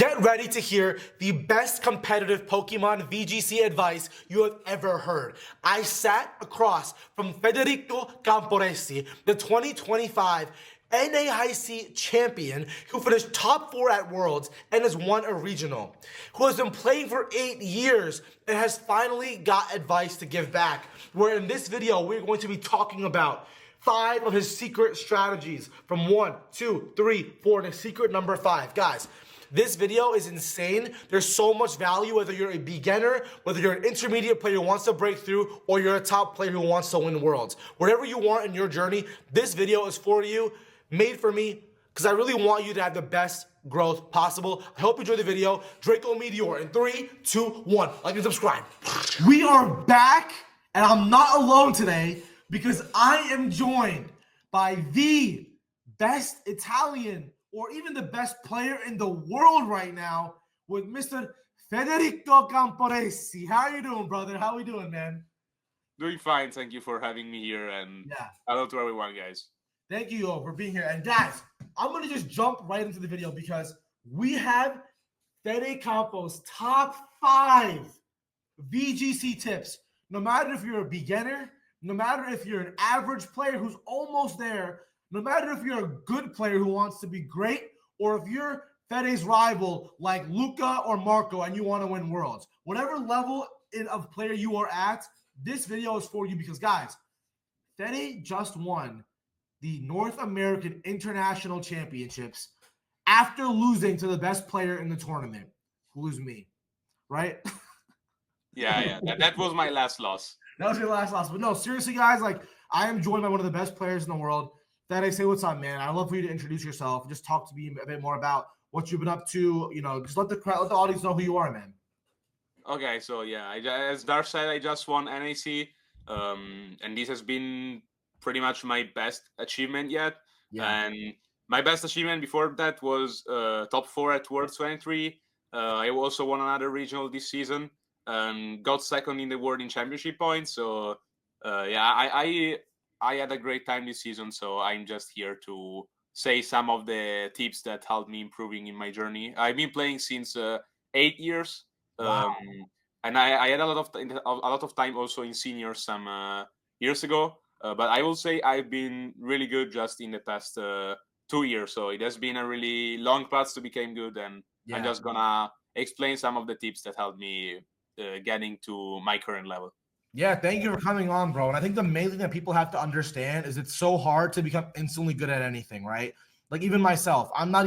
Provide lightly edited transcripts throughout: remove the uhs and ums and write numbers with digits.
Get ready to hear the best competitive Pokemon VGC advice you have ever heard. I sat across from Federico Camporesci, the 2025 NAIC champion who finished top 4 at Worlds and has won a regional, who has been playing for 8 years and has finally got advice to give back. Where in this video, we're going to be talking about 5 of his secret strategies from 1, 2, 3, 4, and secret number 5. Guys, this video is insane. There's so much value, whether you're a beginner, whether you're an intermediate player who wants to break through, or you're a top player who wants to win worlds. Whatever you want in your journey, this video is for you, made for me, because I really want you to have the best growth possible. I hope you enjoyed the video. Draco Meteor in 3, 2, 1. Like and subscribe. We are back, and I'm not alone today because I am joined by the best Italian or even the best player in the world right now with Mr. Federico Camporesci. How are you doing, brother? How are we doing, man? Doing fine. Thank you for having me here, and hello to everyone, guys. Thank you all for being here. And guys, I'm going to just jump right into the video because we have Fede Campo's top 5 VGC tips. No matter if you're a beginner, no matter if you're an average player who's almost there, no matter if you're a good player who wants to be great, or if you're Fede's rival like Luca or Marco and you want to win worlds. Whatever level of player you are at, this video is for you because, guys, Fede just won the North American International Championships after losing to the best player in the tournament, who is me, right? Yeah. That was my last loss. That was your last loss. But no, seriously, guys, like, I am joined by one of the best players in the world. Fede, say what's up, man. I'd love for you to introduce yourself. Just talk to me a bit more about what you've been up to. You know, just let the audience know who you are, man. Okay, so yeah, as Darth said, I just won NAC, and this has been pretty much my best achievement yet. Yeah. And my best achievement before that was top 4 at World 23. I also won another regional this season and got second in the World in Championship points. So I had a great time this season, so I'm just here to say some of the tips that helped me improving in my journey. I've been playing since 8 years, wow. And I had a lot of time also in seniors some years ago. But I will say I've been really good just in the past 2 years. So it has been a really long path to become good, and I'm just gonna explain some of the tips that helped me getting to my current level. Yeah, thank you for coming on, bro. And I think the main thing that people have to understand is it's so hard to become instantly good at anything, right? Like even myself, I'm not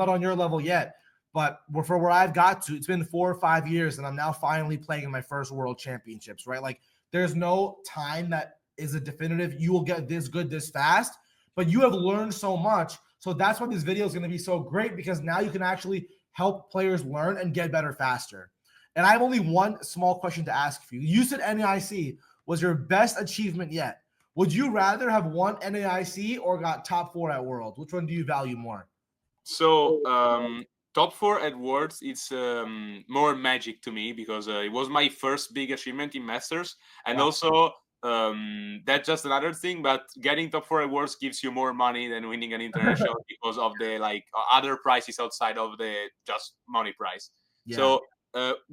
on your level yet, but for where I've got to, it's been 4 or 5 years, and I'm now finally playing in my first World Championships, right? Like there's no time that is a definitive, you will get this good this fast, but you have learned so much. So that's why this video is going to be so great, because now you can actually help players learn and get better faster. And I have only one small question to ask for you. You said NAIC was your best achievement yet. Would you rather have won NAIC or got top 4 at Worlds? Which one do you value more? So top 4 at Worlds, it's more magic to me because it was my first big achievement in Masters. And also that's just another thing, but getting top 4 at Worlds gives you more money than winning an international because of the other prizes outside of the just money prize. Yeah. So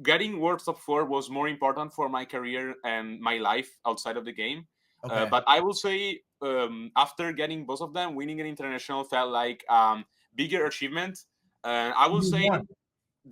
getting World Top 4 was more important for my career and my life outside of the game. Okay. But I will say after getting both of them, winning an international felt like bigger achievement. I will say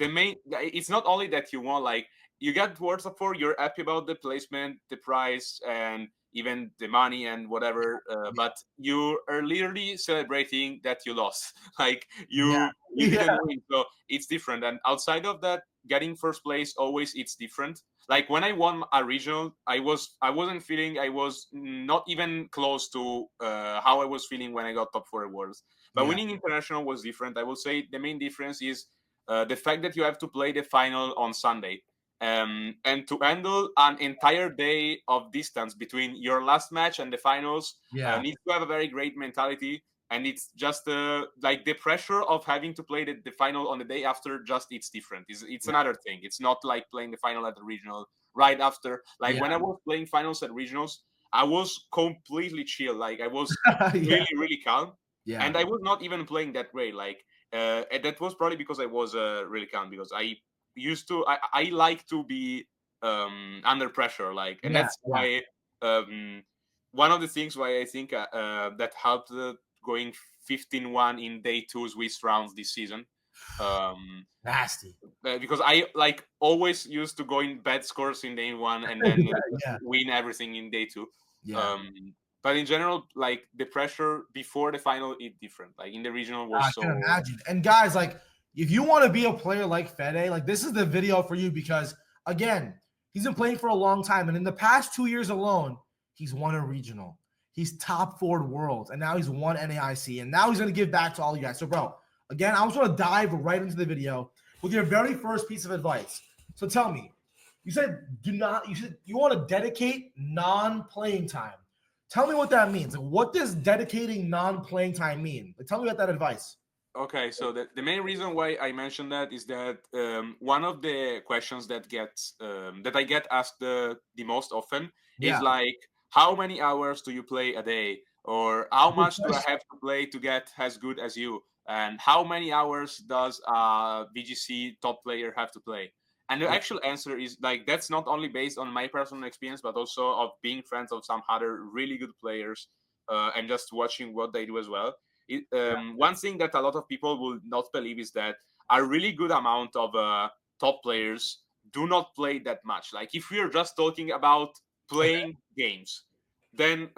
it's not only that you won, like you get World Top 4, you're happy about the placement, the prize, and even the money and whatever, but you are literally celebrating that you lost. Like you didn't win, so it's different. And outside of that, getting first place always it's different. Like when I won a regional, I wasn't feeling, I was not even close to how I was feeling when I got top 4 awards. But winning international was different. I will say the main difference is the fact that you have to play the final on Sunday. And to handle an entire day of distance between your last match and the finals, needs to have a very great mentality. And it's just like the pressure of having to play the final on the day after, just it's different. It's another thing. It's not like playing the final at the regional right after. Like when I was playing finals at regionals, I was completely chill. Like I was really, really calm. Yeah. And I was not even playing that great. Like And that was probably because I was really calm, because I like to be under pressure, like, and that's why one of the things why I think that helped going 15-1 in day 2 Swiss rounds this season. Nasty. Because I like always used to go in bad scores in day 1 and then win everything in day 2. Yeah. But in general, like, the pressure before the final is different. Like in the regional was I can imagine. And guys, like, if you want to be a player like Fede, like, this is the video for you, because again, he's been playing for a long time, and in the past 2 years alone, he's won a regional. He's top 4 worlds, and now he's won NAIC, and now he's going to give back to all you guys. So, bro, again, I just want to dive right into the video with your very first piece of advice. So tell me, you said you want to dedicate non-playing time. Tell me what that means. Like, what does dedicating non-playing time mean? Like, tell me about that advice. Okay, so the main reason why I mentioned that is that one of the questions that I get asked the most often is like, how many hours do you play a day, or how much do I have to play to get as good as you, and how many hours does a VGC top player have to play? And the actual answer is, like, that's not only based on my personal experience, but also of being friends of some other really good players and just watching what they do as well. One thing that a lot of people will not believe is that a really good amount of top players do not play that much. Like, if we're just talking about playing games, then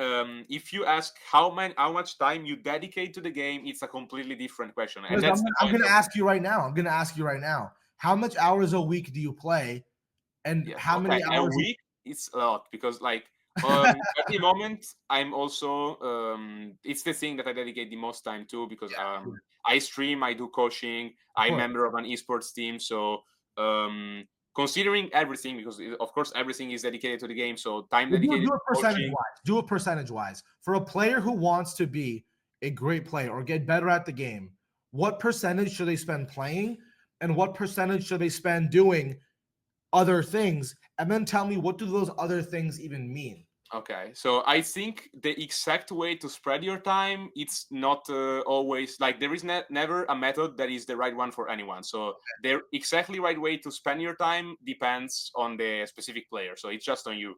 if you ask how much time you dedicate to the game, it's a completely different question. And that's I'm going to ask you right now. How much hours a week do you play? And how many hours a week? It's a lot, because, like, at the moment, I'm also it's the thing that I dedicate the most time to, because I stream, I do coaching, I'm member of an esports team. So considering everything, because of course everything is dedicated to the game, so time dedicated to coaching. Do it percentage wise. For a player who wants to be a great player or get better at the game, what percentage should they spend playing, and what percentage should they spend doing other things? And then tell me, what do those other things even mean? Okay, so I think the exact way to spread your time, it's not always, like, there is never a method that is the right one for anyone. So the exactly right way to spend your time depends on the specific player. So it's just on you.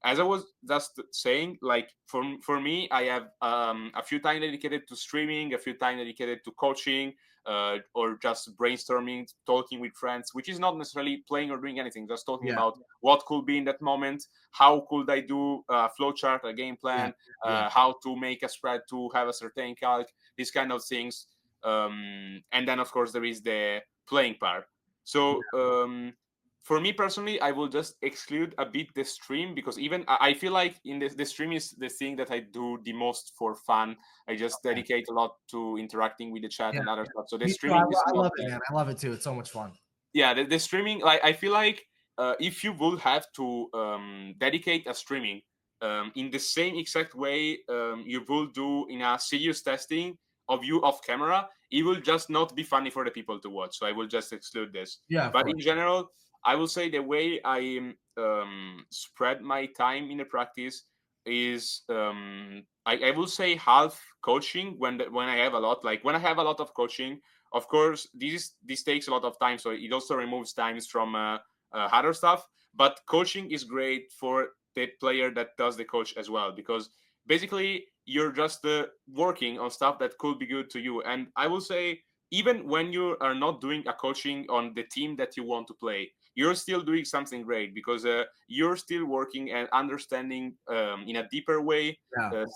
As I was just saying, like, for me, I have a few time dedicated to streaming, a few time dedicated to coaching, or just brainstorming, talking with friends, which is not necessarily playing or doing anything, just talking about what could be in that moment, how could I do a flowchart, a game plan, how to make a spread to have a certain calc, these kind of things. And then, of course, there is the playing part. So for me personally, I will just exclude a bit the stream, because even I feel like in the stream is the thing that I do the most for fun. I just dedicate a lot to interacting with the chat and other stuff. So the streaming, I love it, man. I love it too. It's so much fun. Yeah, the streaming, like, I feel like if you will have to dedicate a streaming in the same exact way you will do in a serious testing of you off camera, it will just not be funny for the people to watch. So I will just exclude this. But in general, I will say the way I spread my time in the practice is I will say half coaching when I have a lot. Like, when I have a lot of coaching, of course, this takes a lot of time, so it also removes times from other stuff. But coaching is great for the player that does the coach as well, because basically you're just working on stuff that could be good to you. And I will say, even when you are not doing a coaching on the team that you want to play, you're still doing something great, because you're still working and understanding in a deeper way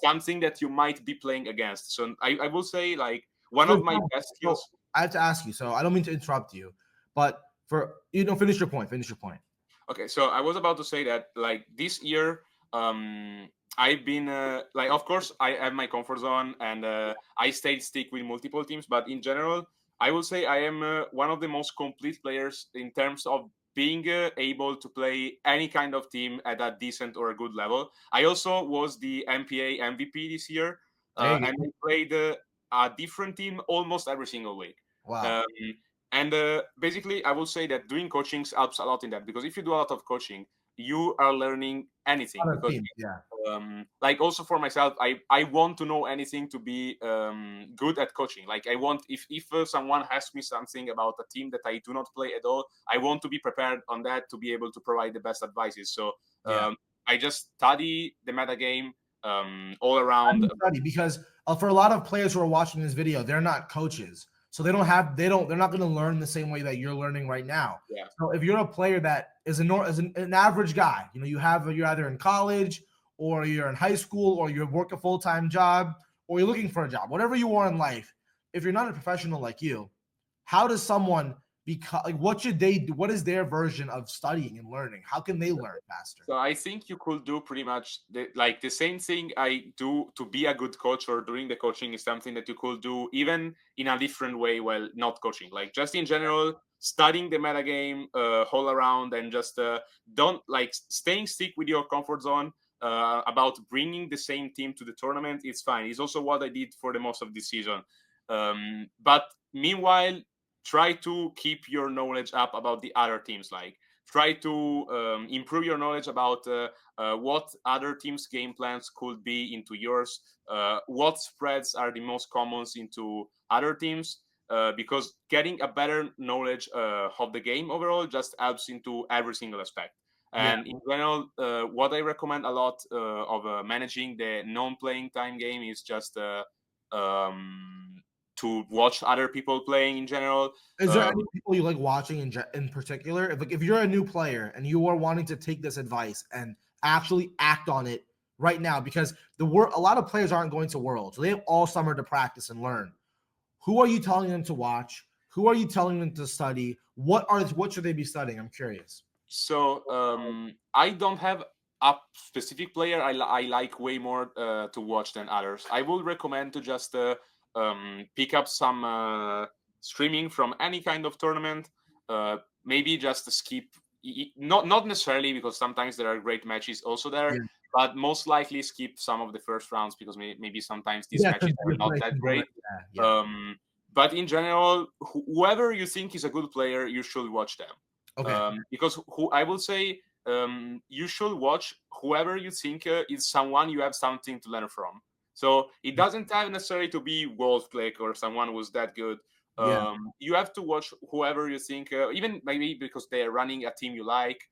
something that you might be playing against. So I will say, like, one of my best skills. I have to ask you, so I don't mean to interrupt you, but finish your point. Okay, so I was about to say that, like, this year, I've been like, of course, I have my comfort zone, and I stick with multiple teams. But in general, I will say I am one of the most complete players in terms of being able to play any kind of team at a decent or a good level. I also was the MPA MVP this year, and I played a different team almost every single week. Wow. And basically, I will say that doing coachings helps a lot in that, because if you do a lot of coaching, you are learning anything, Other because teams, yeah. like also for myself, I want to know anything to be good at coaching. Like I want, if someone asks me something about a team that I do not play at all, I want to be prepared on that to be able to provide the best advices. So Yeah. I just study the meta game all How do around. you study? Because for a lot of players who are watching this video, they're not coaches, so they're not going to learn the same way that you're learning right now. Yeah. So if you're a player that is an average guy, you're either in college or you're in high school or you work a full-time job or you're looking for a job, whatever you are in life. If you're not a professional like you, how does someone become like? What should they do? What is their version of studying and learning? How can they learn faster? So I think you could do pretty much the same thing I do to be a good coach, or during the coaching is something that you could do even in a different way while not coaching. Like just in general, studying the metagame all around, and just don't like staying stick with your comfort zone. About bringing the same team to the tournament, it's fine. It's also what I did for the most of the season. But meanwhile, try to keep your knowledge up about the other teams. Like try to improve your knowledge about what other teams' game plans could be into yours, what spreads are the most commons into other teams, because getting a better knowledge of the game overall just helps into every single aspect. Yeah. And in general, what I recommend a lot of managing the non-playing time game is just to watch other people playing in general. Is there any people you like watching in particular? If you're a new player and you are wanting to take this advice and actually act on it right now, because a lot of players aren't going to Worlds, so they have all summer to practice and learn. Who are you telling them to watch? Who are you telling them to study? What should they be studying? I'm curious. So I don't have a specific player I like way more to watch than others. I would recommend to just pick up some streaming from any kind of tournament. Maybe just to skip, not necessarily, because sometimes there are great matches also there, Yeah. but most likely skip some of the first rounds, because maybe sometimes these Yeah, matches are not that great. But in general, whoever you think is a good player, you should watch them. Okay. Because I will say you should watch whoever you think is someone you have something to learn from. So it doesn't have necessarily to be Wolfclick or someone who's that good. Yeah. You have to watch whoever you think, even maybe because they are running a team you like.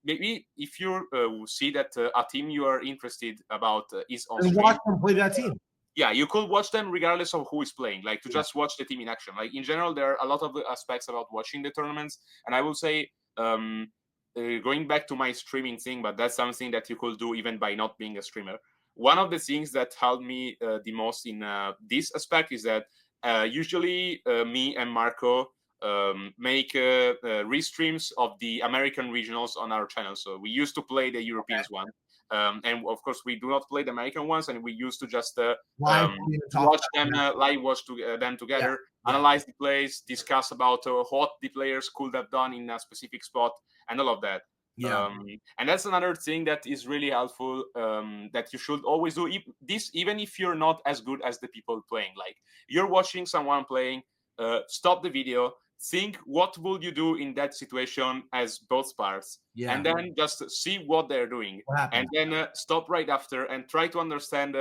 Maybe if you see that a team you are interested about is on And stream, watch them play that team. yeah, you could watch them regardless of who is playing, like to just watch the team in action. Like in general, there are a lot of aspects about watching the tournaments, and I will say going back to my streaming thing, but that's something that you could do even by not being a streamer. One of the things that helped me the most in this aspect is that usually me and Marco make restreams of the American regionals on our channel. So we used to play the Europeans one. And of course, we do not play the American ones, and we used to just watch them, live watch them together, analyze the plays, discuss about what the players could have done in a specific spot, and all of that. Yeah. And that's another thing that is really helpful, that you should always do this, even if you're not as good as the people playing. Like you're watching someone playing, stop the video, think what would you do in that situation as both parts, and then just see what they're doing, and then stop right after and try to understand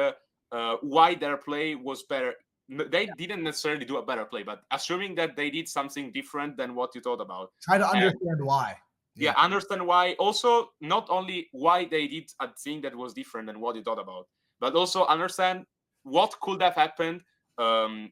why their play was better. They didn't necessarily do a better play, but assuming that they did something different than what you thought about, try to understand why. Yeah, understand why. Also, not only why they did a thing that was different than what you thought about, but also understand what could have happened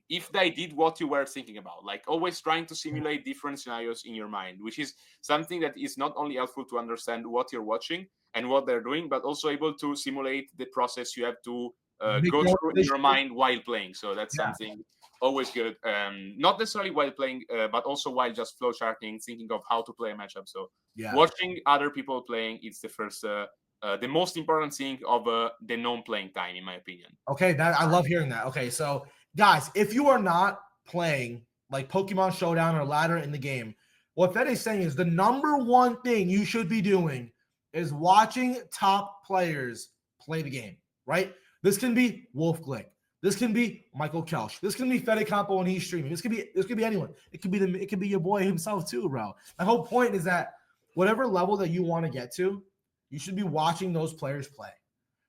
if they did what you were thinking about. Like always trying to simulate different scenarios in your mind, which is something that is not only helpful to understand what you're watching and what they're doing, but also able to simulate the process you have to go through in your mind while playing. So that's something always good. Not necessarily while playing, but also while just flowcharting, thinking of how to play a matchup. So watching other people playing is the first, the most important thing of the non-playing time, in my opinion. Okay, I love hearing that. Okay, so guys, if you are not playing like Pokemon Showdown or ladder in the game, what Fede is saying is the number one thing you should be doing is watching top players play the game, right? This can be Wolfglick. This can be Michael Kelch. This can be Fede Campo when he's streaming. This could be anyone. It could be your boy himself too, bro. My whole point is that whatever level that you want to get to, you should be watching those players play,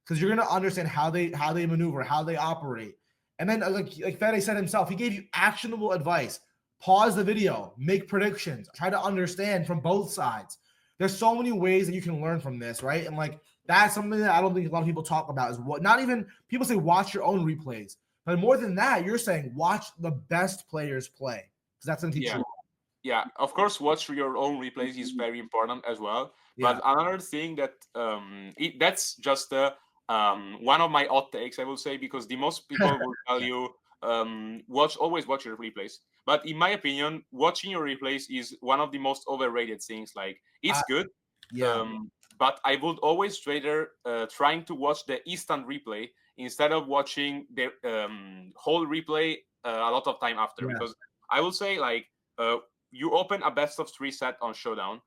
because you're going to understand how they maneuver, how they operate. And then like Fede said himself, he gave you actionable advice. Pause the video, make predictions, try to understand from both sides. There's so many ways that you can learn from this, right? And like that's something that I don't think a lot of people talk about, is what, not even people say watch your own replays, but more than that, you're saying watch the best players play, because that's going to teach you. Yeah, of course, watch your own replays is very important as well. Yeah. But another thing that that's just one of my hot takes, I will say, because the most people will tell you always watch your replays. But in my opinion, watching your replays is one of the most overrated things. Like it's good, but I would always rather trying to watch the instant replay instead of watching the whole replay a lot of time after. Because I will say like. You open a best of 3 set on Showdown,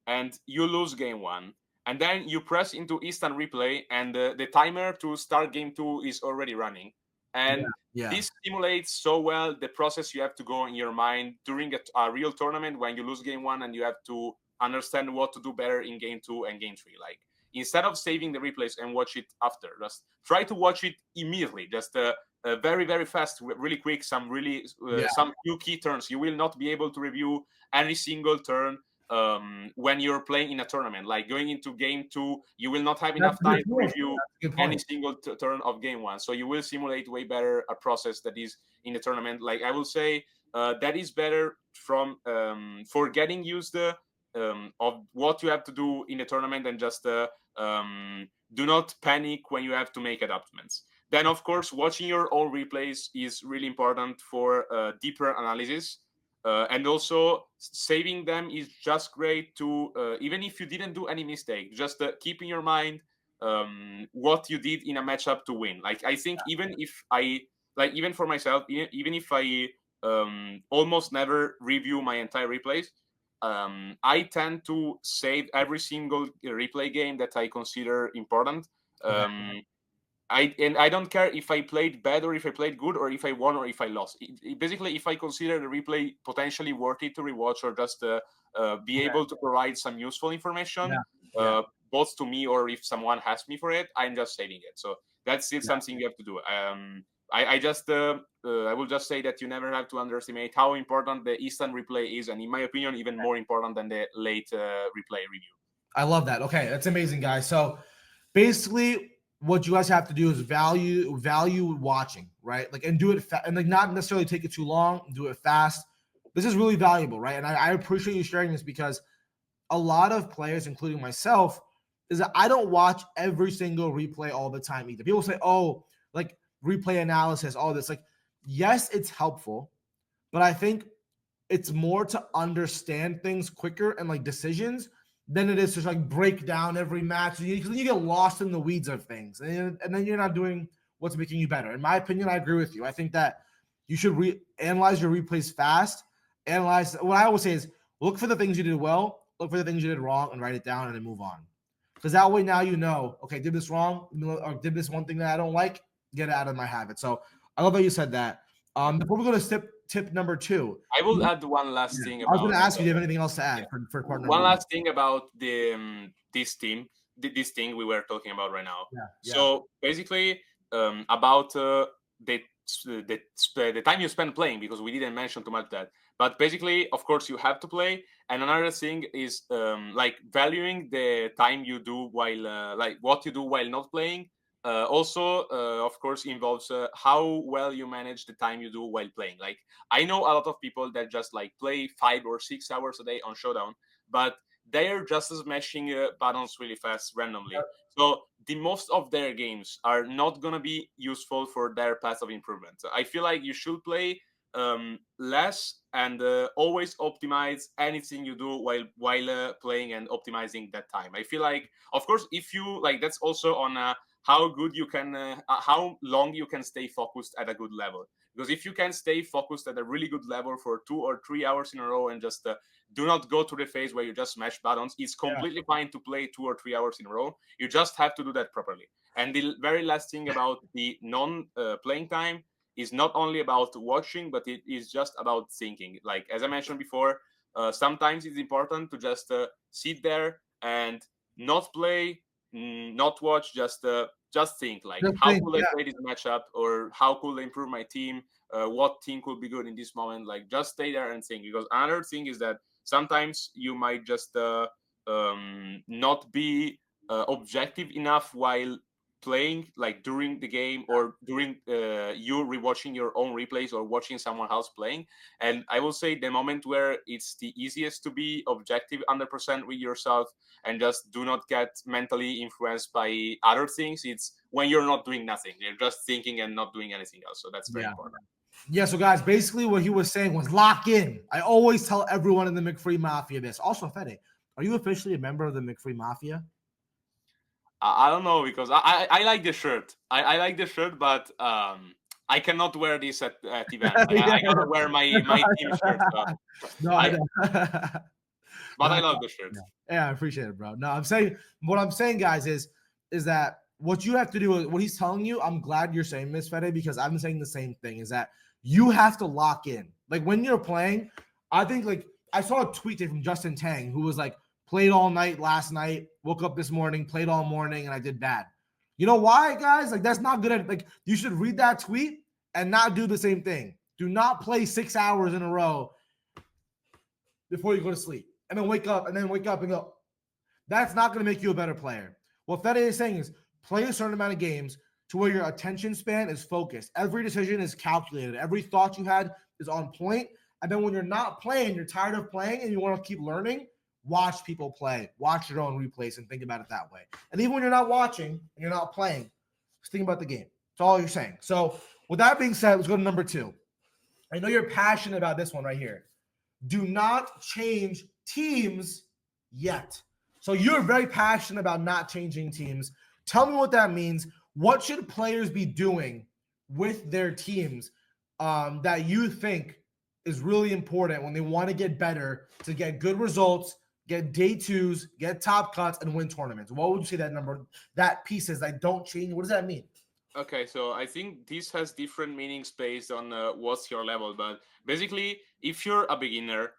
and you lose game 1, and then you press into instant replay, and the timer to start game 2 is already running, and this stimulates so well the process you have to go in your mind during a real tournament when you lose game 1, and you have to understand what to do better in game 2 and game 3. Like instead of saving the replays and watch it after, just try to watch it immediately. Just very, very fast, really quick, some few key turns. You will not be able to review any single turn when you're playing in a tournament. Like going into game 2, you will not have enough time to review any single turn of game 1. So you will simulate way better a process that is in the tournament. Like I will say that is better from for getting used of what you have to do in the tournament, and just do not panic when you have to make adaptations. Then, of course, watching your own replays is really important for deeper analysis. And also, saving them is just great to, even if you didn't do any mistake, just keep in your mind what you did in a matchup to win. Like, I think even for myself, even if I almost never review my entire replays, I tend to save every single replay game that I consider important. I don't care if I played bad or if I played good, or if I won or if I lost. Basically, if I consider the replay potentially worth it to rewatch, or just be able to provide some useful information, both to me or if someone asks me for it, I'm just saving it. So that's something you have to do. I will just say that you never have to underestimate how important the instant replay is, and in my opinion, even more important than the late replay review. I love that. Okay, that's amazing, guys. So basically, what you guys have to do is value watching, right? Like, and do it and like not necessarily take it too long. Do it fast. This is really valuable, right? And I appreciate you sharing this, because a lot of players, including myself, is that I don't watch every single replay all the time either. People say, "Oh, like replay analysis, all this." Like, yes, it's helpful, but I think it's more to understand things quicker and like decisions than it is to like break down every match, because then you get lost in the weeds of things, and then you're not doing what's making you better. In my opinion, I agree with you. I think that you should analyze your replays fast. Analyze, what I always say is, look for the things you did well, look for the things you did wrong, and write it down, and then move on. Because that way now you know, okay, did this wrong, or did this one thing that I don't like, get it out of my habit. So I love that you said that. Before we go to tip number 2, I will add one last thing. I was going to ask you, do you have anything else to add for part number 1? One last thing about the this thing we were talking about right now. So basically, about the time you spend playing, because we didn't mention too much that. But basically, of course, you have to play. And another thing is like valuing the time you do while like what you do while not playing. Also, of course, involves how well you manage the time you do while playing. Like, I know a lot of people that just like play 5 or 6 hours a day on Showdown, but they're just smashing buttons really fast randomly. So the most of their games are not gonna be useful for their path of improvement. So I feel like you should play less and always optimize anything you do while playing and optimizing that time. I feel like, of course, if you like, that's also on how good you can, how long you can stay focused at a good level. Because if you can stay focused at a really good level for 2 or 3 hours in a row and just do not go to the phase where you just smash buttons, it's completely fine to play 2 or 3 hours in a row. You just have to do that properly. And the very last thing about the non-playing time is not only about watching, but it is just about thinking. Like, as I mentioned before, sometimes it's important to just sit there and not play, not watch, just think like, how could I play this matchup, or how could I improve my team, what team could be good in this moment. Like, just stay there and think, because another thing is that sometimes you might just not be objective enough while playing, like during the game, or during you rewatching your own replays or watching someone else playing. And I will say the moment where it's the easiest to be objective 100% with yourself and just do not get mentally influenced by other things, it's when you're not doing nothing, you're just thinking and not doing anything else. So that's very important. Yeah, so guys, basically what he was saying was lock in. I always tell everyone in the McFree Mafia this. Also, Fede, are you officially a member of the McFree Mafia? I don't know, because I like the shirt. I like the shirt, but I cannot wear this at events. I gotta wear my team shirt. But I love the shirt. Yeah, I appreciate it, bro. No, what I'm saying, guys, is that what you have to do, what he's telling you, I'm glad you're saying this, Fede, because I've been saying the same thing, is that you have to lock in. Like, when you're playing, I think, like, I saw a tweet from Justin Tang, who was like, played all night last night, woke up this morning, played all morning, and I did bad. You know why, guys? Like, that's not good. Like, you should read that tweet and not do the same thing. Do not play 6 hours in a row before you go to sleep, and then wake up and go. That's not going to make you a better player. What Fede is saying is play a certain amount of games to where your attention span is focused. Every decision is calculated. Every thought you had is on point. And then when you're not playing, you're tired of playing and you want to keep learning, watch people play. Watch your own replays and think about it that way. And even when you're not watching and you're not playing, just think about the game. That's all you're saying. So with that being said, let's go to number 2. I know you're passionate about this one right here. Do not change teams yet. So you're very passionate about not changing teams. Tell me what that means. What should players be doing with their teams that you think is really important when they want to get better, to get good results, get day 2s, get top cuts, and win tournaments? What would you say that piece is that don't change? What does that mean? Okay, so I think this has different meanings based on what's your level. But basically, if you're a beginner,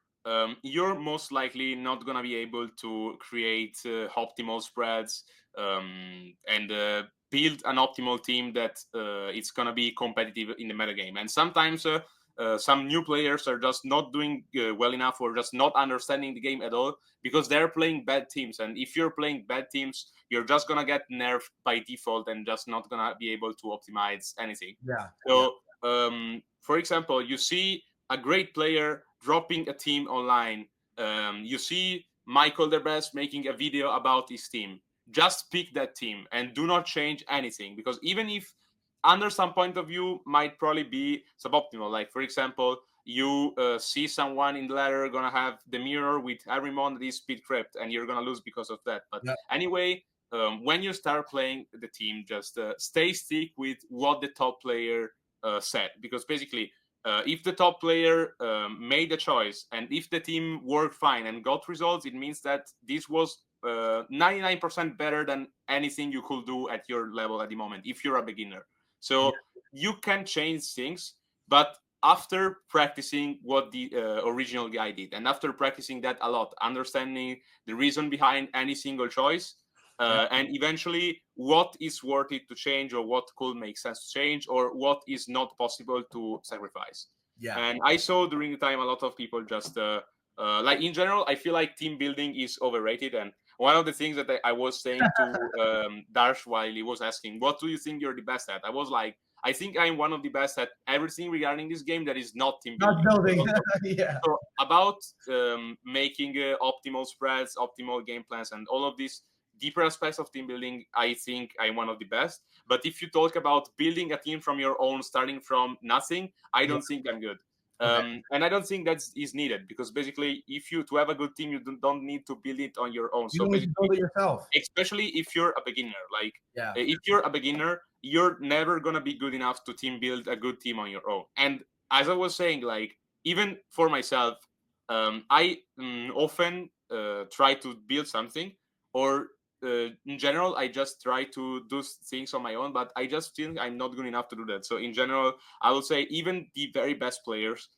you're most likely not going to be able to create optimal spreads and build an optimal team that it's going to be competitive in the metagame. And sometimes some new players are just not doing well enough, or just not understanding the game at all, because they're playing bad teams. And if you're playing bad teams, you're just going to get nerfed by default and just not going to be able to optimize anything. Yeah. So, for example, you see a great player dropping a team online. You see Michael the Best making a video about his team. Just pick that team and do not change anything, because even if under some point of view might probably be suboptimal, like for example, you see someone in the ladder gonna have the mirror with every mon that is speed crept, and you're gonna lose because of that. But anyway, when you start playing the team, just stay stick with what the top player said, because basically if the top player made a choice and if the team worked fine and got results, it means that this was 99% better than anything you could do at your level at the moment if you're a beginner. So you can change things, but after practicing what the original guy did, and after practicing that a lot, understanding the reason behind any single choice, and eventually what is worth it to change, or what could make sense to change, or what is not possible to sacrifice. Yeah. And I saw during the time a lot of people just like, in general, I feel like team building is overrated. And one of the things that I was saying to Darsh while he was asking, what do you think you're the best at? I was like, I think I'm one of the best at everything regarding this game that is not team building. So about making optimal spreads, optimal game plans, and all of these deeper aspects of team building, I think I'm one of the best. But if you talk about building a team from your own, starting from nothing, I don't think I'm good. And I don't think that is needed, because basically, if you to have a good team, you don't need to build it on your own. You need to build it yourself. Especially if you're a beginner. Like, if you're a beginner, you're never gonna be good enough to team build a good team on your own. And as I was saying, like, even for myself, I often try to build something, or in general, I just try to do things on my own, but I just feel I'm not good enough to do that. So in general, I would say even the very best players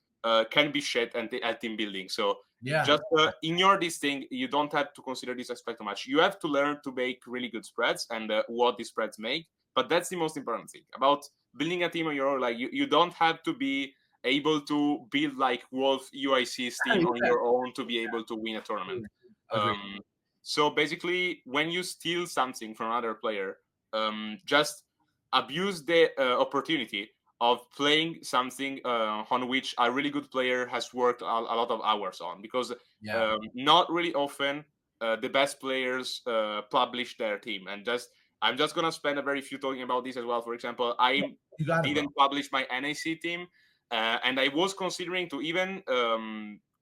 can be shit at team building. So Yeah. just in this thing, you don't have to consider this aspect too much. You have to learn to make really good spreads and what these spreads make. But that's the most important thing about building a team on your own. Like you don't have to be able to build like Wolf UIC's team on your own to be able to win a tournament. So basically, when you steal something from another player, just abuse the opportunity of playing something on which a really good player has worked a lot of hours on, because not really often the best players publish their team. And I'm just gonna spend a very few talking about this as well. For example, I didn't publish my NAC team, and I was considering to even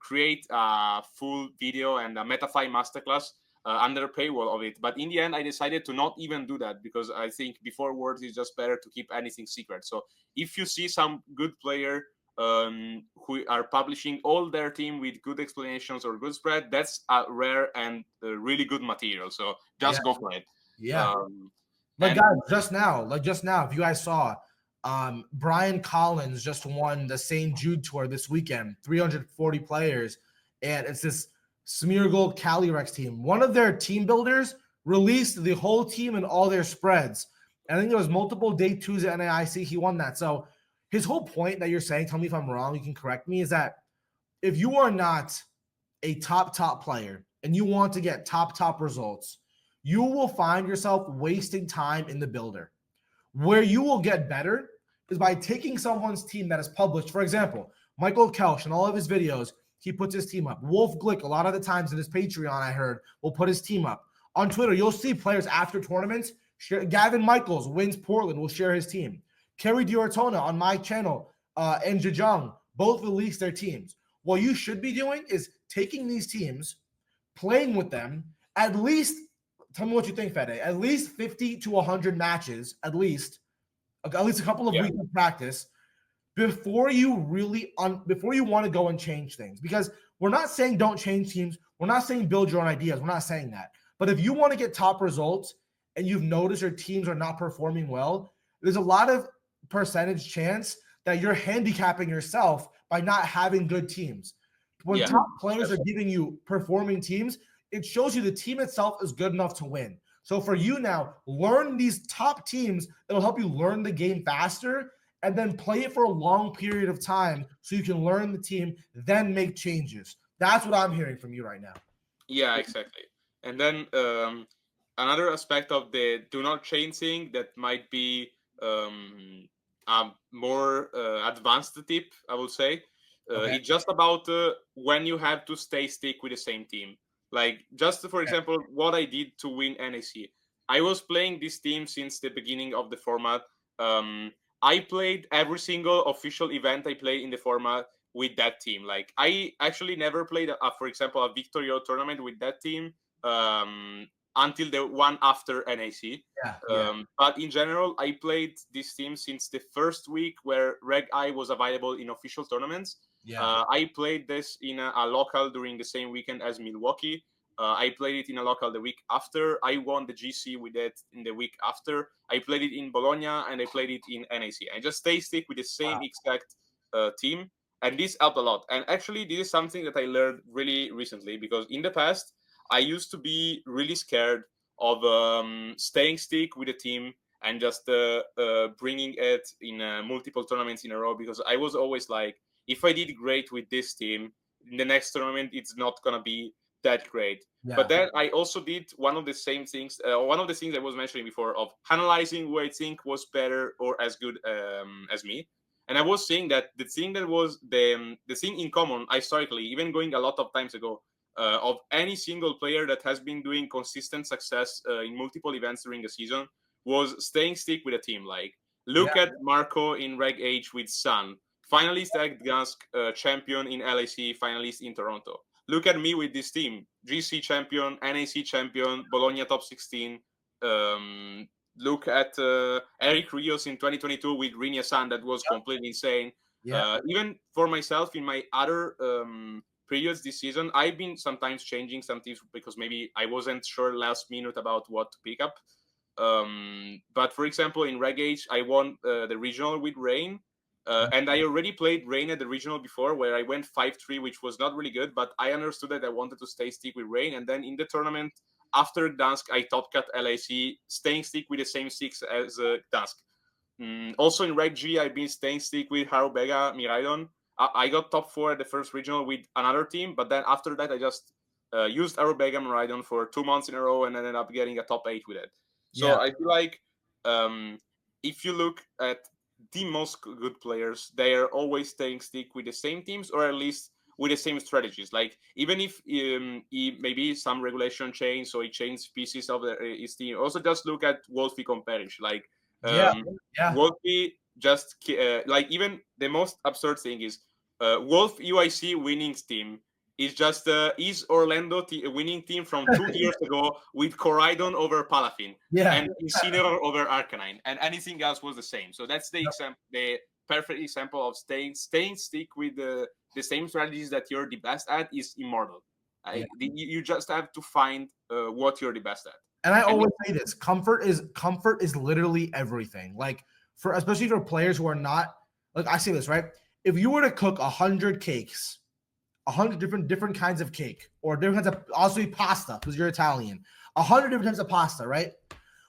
create a full video and a MetaFi masterclass under paywall of it. But in the end, I decided to not even do that, because I think before words it's just better to keep anything secret. So if you see some good player who are publishing all their team with good explanations or good spread, that's a rare and really good material. So just go for it. Guys, just now, if you guys saw, Brian Collins just won the St. Jude Tour this weekend, 340 players, and it's this Smeargle Calyrex team. One of their team builders released the whole team and all their spreads. I think there was multiple day twos at NAIC. He won that. So his whole point that you're saying, tell me if I'm wrong, you can correct me, is that if you are not a top player and you want to get top results, you will find yourself wasting time in the builder. Where you will get better is by taking someone's team that is published. For example, Michael Kelch, in all of his videos, he puts his team up. Wolf Glick, a lot of the times in his Patreon, I heard, will put his team up. On Twitter, you'll see players after tournaments. Gavin Michaels wins Portland, will share his team. Kerry Diortona on my channel and Zhejiang both release their teams. What you should be doing is taking these teams, playing with them, at least, tell me what you think, Fede, at least 50 to 100 matches, at least a couple of weeks of practice, before you want to go and change things. Because we're not saying don't change teams. We're not saying build your own ideas. We're not saying that. But if you want to get top results and you've noticed your teams are not performing well, there's a lot of percentage chance that you're handicapping yourself by not having good teams. When top players are giving you performing teams, it shows you the team itself is good enough to win. So for you now, learn these top teams. It'll help you learn the game faster and then play it for a long period of time so you can learn the team, then make changes. That's what I'm hearing from you right now. Yeah, exactly. And then another aspect of the do not change thing that might be a more advanced tip, I would say. It's just about when you have to stick with the same team. Like, just for example, what I did to win NAC. I was playing this team since the beginning of the format. I played every single official event I played in the format with that team. Like, I actually never played, for example, a Victorio tournament with that team until the one after NAC. But in general, I played this team since the first week where Reg I was available in official tournaments. I played this in a local during the same weekend as Milwaukee. I played it in a local the week after. I won the GC with it in the week after. I played it in Bologna and I played it in NAC. I just stick with the same exact team. And this helped a lot. And actually, this is something that I learned really recently, because in the past, I used to be really scared of staying stick with a team and just bringing it in multiple tournaments in a row, because I was always like, if I did great with this team, in the next tournament, it's not going to be that great. But then I also did one of the things I was mentioning before, of analyzing who I think was better or as good as me. And I was saying that the thing that was the thing in common historically, even going a lot of times ago, of any single player that has been doing consistent success in multiple events during the season, was staying stick with a team. Like, look at Marco in Reg H with Sun, finalist at Gdansk, champion in LAC, finalist in Toronto. Look at me with this team, GC champion, NAC champion, Bologna top 16. Look at Eric Rios in 2022 with Rinia San, that was completely insane. Even for myself, in my other periods this season, I've been sometimes changing some teams because maybe I wasn't sure last minute about what to pick up. But for example, in Reg H, I won the regional with Rain. And I already played Rain at the regional before, where I went 5-3, which was not really good, but I understood that I wanted to stay stick with Rain. And then in the tournament, after Gdansk, I top cut LAC, staying stick with the same six as Gdansk. Also in Reg G, I've been staying stick with Harubega, Miraidon. I got top 4 at the first regional with another team, but then after that, I just used Harubega, Miraidon for 2 months in a row and ended up getting a top 8 with it. So I feel like if you look at the most good players, they are always staying stick with the same teams, or at least with the same strategies. Like even if maybe some regulation change, so he changed pieces of his team. Also, just look at Wolfie Camporesci. Like Wolfie just like, even the most absurd thing is Wolf UIC winning team is just East Orlando winning team from 2 years ago with Coridon over Palafin and Incineroar over Arcanine, and anything else was the same. So that's the perfect example of staying stick with the same strategies that you're the best at is immortal. You just have to find what you're the best at. And I always say this: comfort is literally everything. Like especially for players who are not, like I say this, right? If you were to cook 100 cakes, 100 different kinds of cake, or different kinds of also pasta because you're Italian, 100 different types of pasta, right?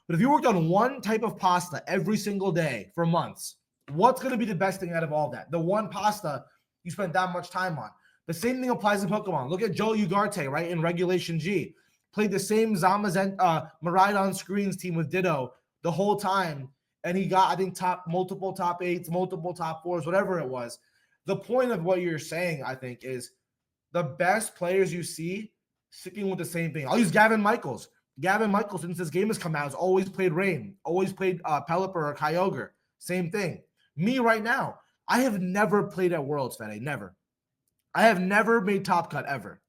But if you worked on one type of pasta every single day for months, what's going to be the best thing out of all that? The one pasta you spent that much time on. The same thing applies in Pokemon. Look at Joe Ugarte, right? In Regulation G. Played the same Miraidon Screens team with Ditto the whole time. And he got, I think, multiple top 8s, multiple top 4s, whatever it was. The point of what you're saying, I think, is the best players you see sticking with the same thing. I'll use Gavin Michaels. Gavin Michaels, since this game has come out, has always played Rain, always played Pelipper or Kyogre. Same thing. Me right now, I have never played at Worlds, Fede. Never. I have never made top cut ever.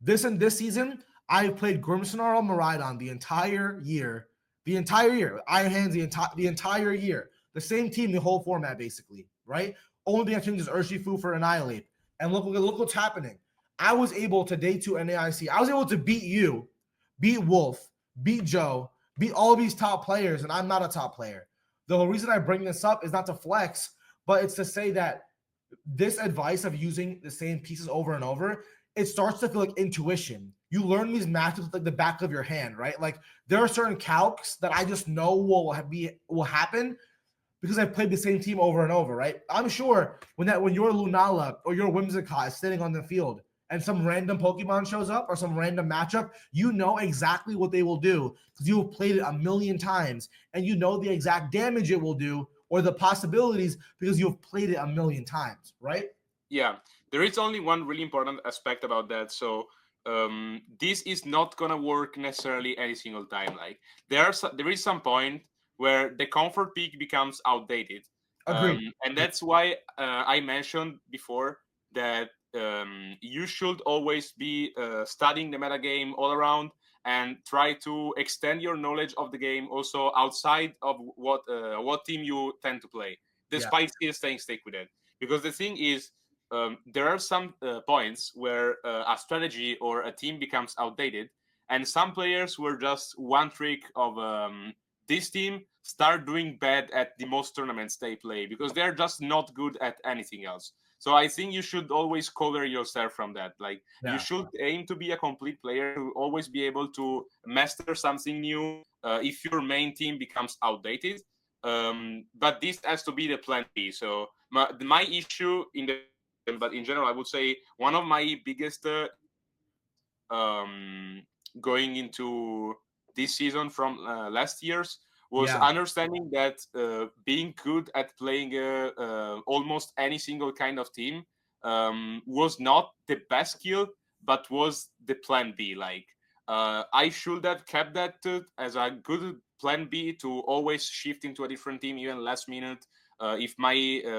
This season, I've played Grimmsnarl Miraidon the entire year. Iron Hands the entire year. The same team, the whole format, basically, right? Only thing I changed is Urshifu for Annihilate. And look what's happening. I was able to day 2 NAIC. I was able to beat you, beat Wolf, beat Joe, beat all these top players, and I'm not a top player. The whole reason I bring this up is not to flex, but it's to say that this advice of using the same pieces over and over, it starts to feel like intuition. You learn these matchups with like the back of your hand, right? Like there are certain calcs that I just know will happen because I've played the same team over and over, right? I'm sure when your Lunala or your Whimsicott is sitting on the field and some random Pokemon shows up or some random matchup, you know exactly what they will do because you have played it a million times and you know the exact damage it will do or the possibilities because you have played it a million times, right? Yeah, there is only one really important aspect about that. So this is not gonna work necessarily every single time. Like there is some point where the comfort peak becomes outdated. And that's why I mentioned before that you should always be studying the metagame all around and try to extend your knowledge of the game also outside of what team you tend to play, despite still staying stick with it. Because the thing is, there are some points where a strategy or a team becomes outdated, and some players were just one trick of this team start doing bad at the most tournaments they play because they're just not good at anything else. So I think you should always cover yourself from that. Like you should aim to be a complete player, to always be able to master something new if your main team becomes outdated. But this has to be the plan B. So my issue but in general, I would say one of my biggest going into this season from last year's was understanding that being good at playing almost any single kind of team was not the best skill, but was the plan B. Like I should have kept that as a good plan B to always shift into a different team even last minute if my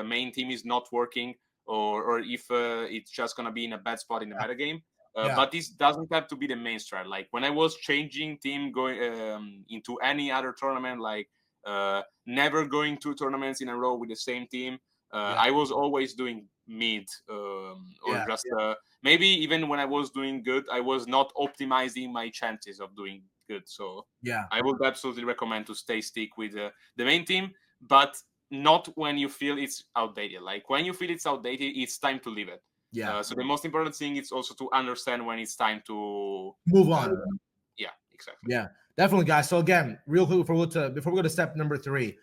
main team is not working or if it's just going to be in a bad spot in the metagame. But this doesn't have to be the main strat. Like when I was changing team going into any other tournament, like never going 2 tournaments in a row with the same team, I was always doing mid maybe even when I was doing good, I was not optimizing my chances of doing good. So I would absolutely recommend to stay stick with the main team. But not when you feel it's outdated. Like when you feel it's outdated, it's time to leave it. Yeah. So the most important thing is also to understand when it's time to Move on. Yeah, exactly. Yeah, definitely, guys. So again, real quick before we go to step number 3,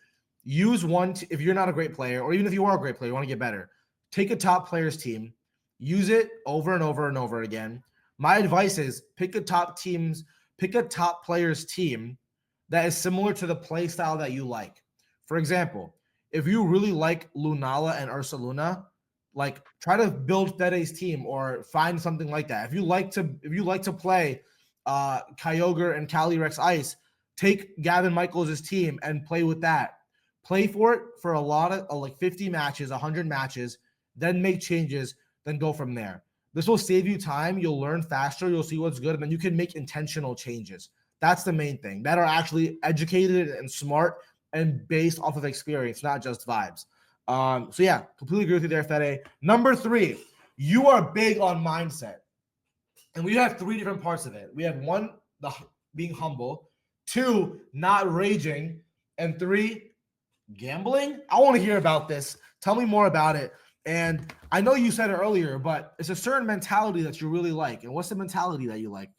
use one. If you're not a great player, or even if you are a great player, you want to get better, take a top player's team, use it over and over and over again. My advice is pick a top player's team that is similar to the play style that you like. For example, if you really like Lunala and Ursaluna, like try to build Fede's team or find something like that. If you like to play Kyogre and Calyrex Ice, take Gavin Michaels' team and play with that. Play for it for a lot of like 50 matches, 100 matches, then make changes, then go from there. This will save you time. You'll learn faster. You'll see what's good, and then you can make intentional changes. That's the main thing. That are actually educated and smart and based off of experience, not just vibes. So yeah, completely agree with you there, Fede. Number 3, you are big on mindset. And we have 3 different parts of it. We have 1, being humble, 2, not raging, and 3, gambling. I want to hear about this. Tell me more about it. And I know you said it earlier, but it's a certain mentality that you really like. And what's the mentality that you like?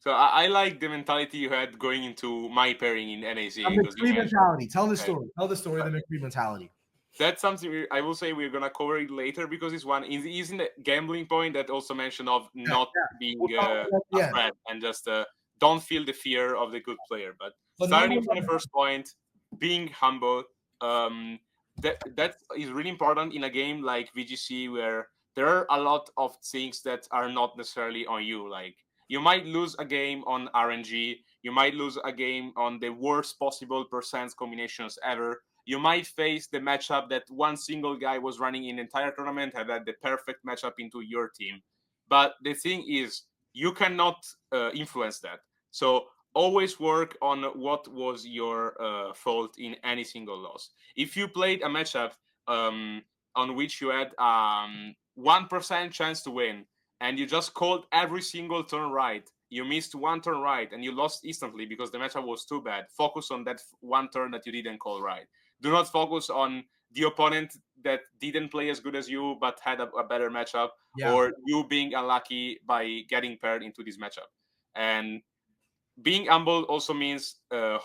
So I like the mentality you had going into my pairing in NAC. The McCree mentality. Tell the story. Tell the story of the McCree mentality. That's something I will say we're gonna cover it later because it's in the gambling point that also mentioned of not being afraid and just don't feel the fear of the good player. But starting from the first point, being humble, that is really important in a game like VGC where there are a lot of things that are not necessarily on you. Like you might lose a game on RNG, you might lose a game on the worst possible percent combinations ever. You might face the matchup that one single guy was running in the entire tournament had the perfect matchup into your team. But the thing is, you cannot influence that. So always work on what was your fault in any single loss. If you played a matchup on which you had 1% chance to win, and you just called every single turn right, you missed one turn right, and you lost instantly because the matchup was too bad. Focus on that one turn that you didn't call right. Do not focus on the opponent that didn't play as good as you but had a better matchup, or you being unlucky by getting paired into this matchup. And being humble also means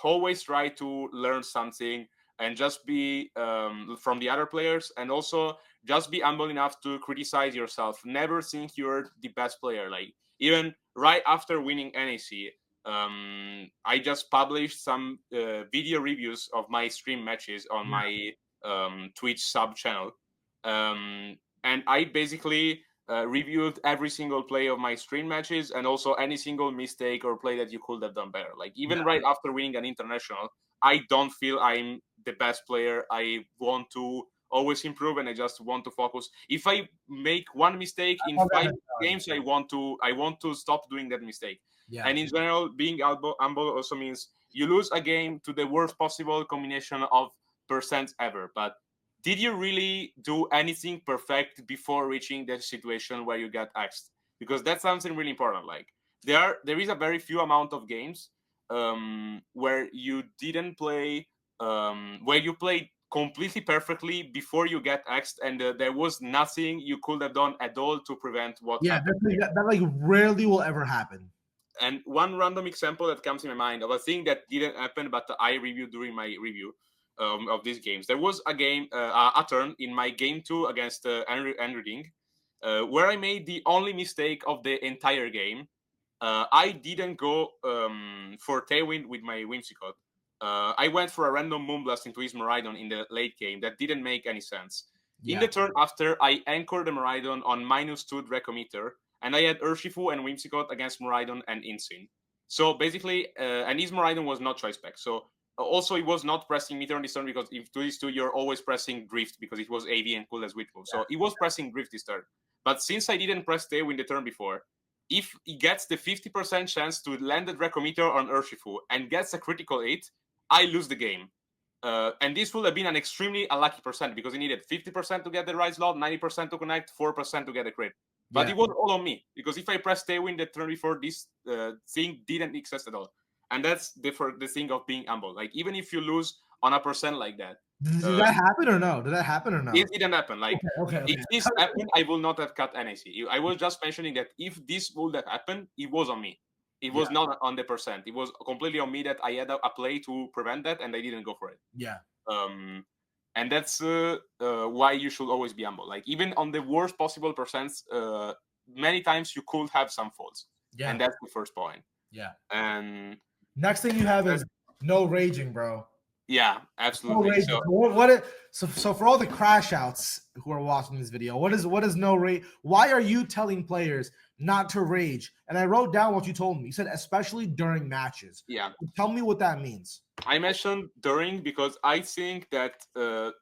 always try to learn something and just be from the other players, and also just be humble enough to criticize yourself. Never think you're the best player. Like even right after winning NAC, I just published some video reviews of my stream matches on my Twitch sub channel, and I basically reviewed every single play of my stream matches and also any single mistake or play that you could have done better. Like even right after winning an international, I don't feel I'm the best player. I want to always improve, and I just want to focus. If I make one mistake in 5 games, I want to stop doing that mistake. Yeah. And in general, being humble also means you lose a game to the worst possible combination of percents ever. But did you really do anything perfect before reaching the situation where you get axed? Because that's something really important. Like there is a very few amount of games where you didn't play, where you played completely perfectly before you get axed, and there was nothing you could have done at all to prevent what happened. That like rarely will ever happen. And one random example that comes in my mind of a thing that didn't happen, but I reviewed during my review of these games. There was a game, a turn in my game 2 against Andrew Ding, where I made the only mistake of the entire game. I didn't go for Tailwind with my Whimsicott. I went for a random Moonblast into his Miraidon in the late game that didn't make any sense. In the turn after, I anchored the Miraidon on -2 Dracometer, and I had Urshifu and Whimsicott against Miraidon and Insane. So basically, and his Miraidon was not choice spec. So also, it was not pressing Meteor on this turn because if to these two, you're always pressing Drift because it was AV and cool as Witch move. So it was pressing Drift this turn. But since I didn't press Tailwind the turn before, if he gets the 50% chance to land the Dracometer on Urshifu and gets a critical 8, I lose the game. And this would have been an extremely unlucky percent because he needed 50% to get the right slot, 90% to connect, 4% to get a crit. But it was all on me because if I pressed Tailwind the turn before, this thing didn't exist at all. And that's the thing of being humble. Like even if you lose on a percent like that, Did that happen or no? Did that happen or no? It didn't happen. Like, Okay. if this happened, I will not have cut NAC. I was just mentioning that if this would have happened, it was on me. It was not on the percent. It was completely on me that I had a play to prevent that, and I didn't go for it. Yeah. And that's why you should always be humble. Like, even on the worst possible percents, many times you could have some faults. Yeah. And that's the first point. Yeah. And next thing you have is no raging, bro. Yeah, absolutely. No raging. So for all the crash outs who are watching this video, what is no rage? Why are you telling players not to rage? And I wrote down what you told me. You said especially during matches. Yeah. Tell me what that means. I mentioned during because I think that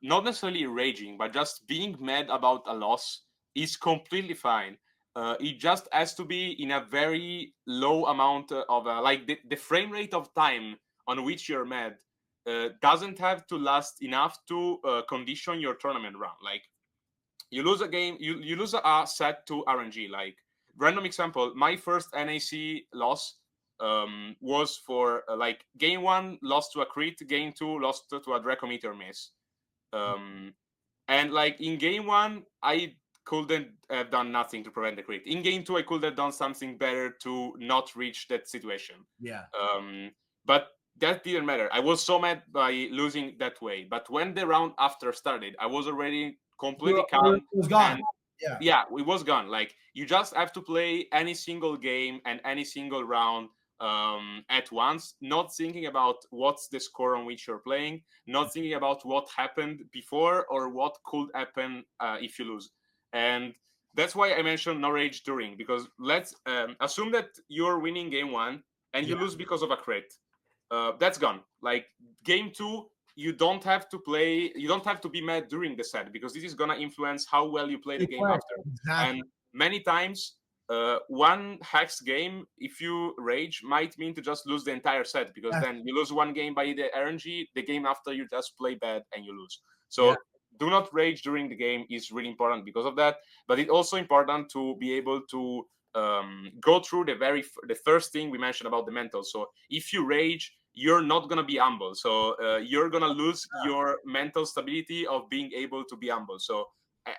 not necessarily raging, but just being mad about a loss is completely fine. It just has to be in a very low amount of like the frame rate of time on which you're mad doesn't have to last enough to condition your tournament round. Like, you lose a game, you lose a set to RNG. Like, random example, my first NAC loss was for like game 1 lost to a crit, game 2 lost to a Dracometer miss. And like in game 1, I couldn't have done nothing to prevent the crit. In game 2, I could have done something better to not reach that situation. Yeah. But that didn't matter. I was so mad by losing that way. But when the round after started, I was already completely calm. It was gone. Yeah, it was gone. Like, you just have to play any single game and any single round at once, not thinking about what's the score on which you're playing, not thinking about what happened before or what could happen if you lose. And that's why I mentioned no rage during, because let's assume that you're winning game 1 and you lose because of a crit. That's gone. Like, game 2, you don't have to be mad during the set, because this is gonna influence how well you play the game after. Exactly. And many times one hex game, if you rage, might mean to just lose the entire set, because then you lose one game by the RNG, the game after you just play bad and you lose. So do not rage during the game is really important because of that. But it's also important to be able to go through the first thing we mentioned about the mental. So if you rage, you're not going to be humble. So you're going to lose your mental stability of being able to be humble. So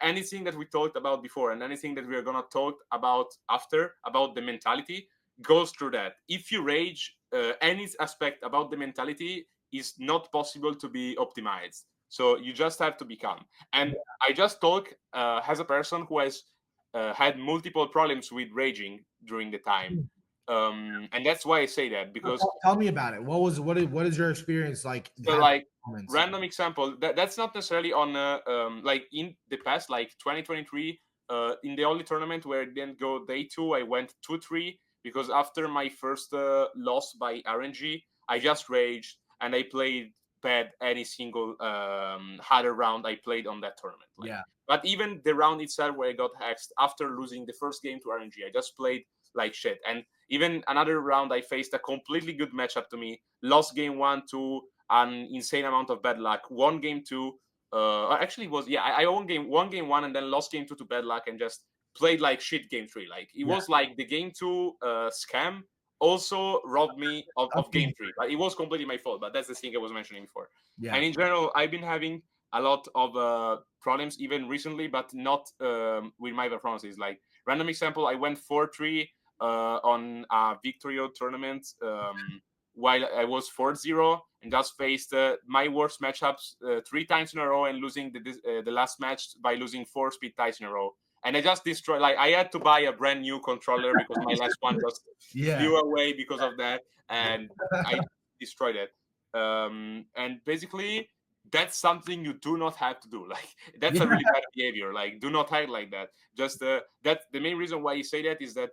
anything that we talked about before and anything that we're going to talk about after, about the mentality, goes through that. If you rage, any aspect about the mentality is not possible to be optimized. So you just have to be calm. And I just talk as a person who has had multiple problems with raging during the time. And that's why I say that, because tell me about it. What is your experience like? So, like, random example, that's not necessarily on like in the past, like 2023, in the only tournament where I didn't go day 2, I went 2-3, because after my first loss by RNG, I just raged and I played bad any single harder round I played on that tournament. Like, but even the round itself where I got hexed after losing the first game to RNG, I just played like shit. And even another round I faced a completely good matchup to me, lost game 1 to an insane amount of bad luck, won game 2. Actually, I won game 1 and then lost game 2 to bad luck and just played like shit game 3. Like, it was like the game 2 scam also robbed me of game 3. But it was completely my fault. But that's the thing I was mentioning before. And in general, I've been having a lot of problems even recently, but not with my performances. Like, random example, I went 4-3 on a Victorio tournament while I was 4-0 and just faced my worst matchups 3 times in a row and losing the last match by losing 4 speed ties in a row. And I just destroyed, like, I had to buy a brand new controller because my last one just flew away because of that. And I destroyed it. And basically, that's something you do not have to do. Like, that's a really bad behavior. Like, do not act like that. Just that the main reason why you say that is that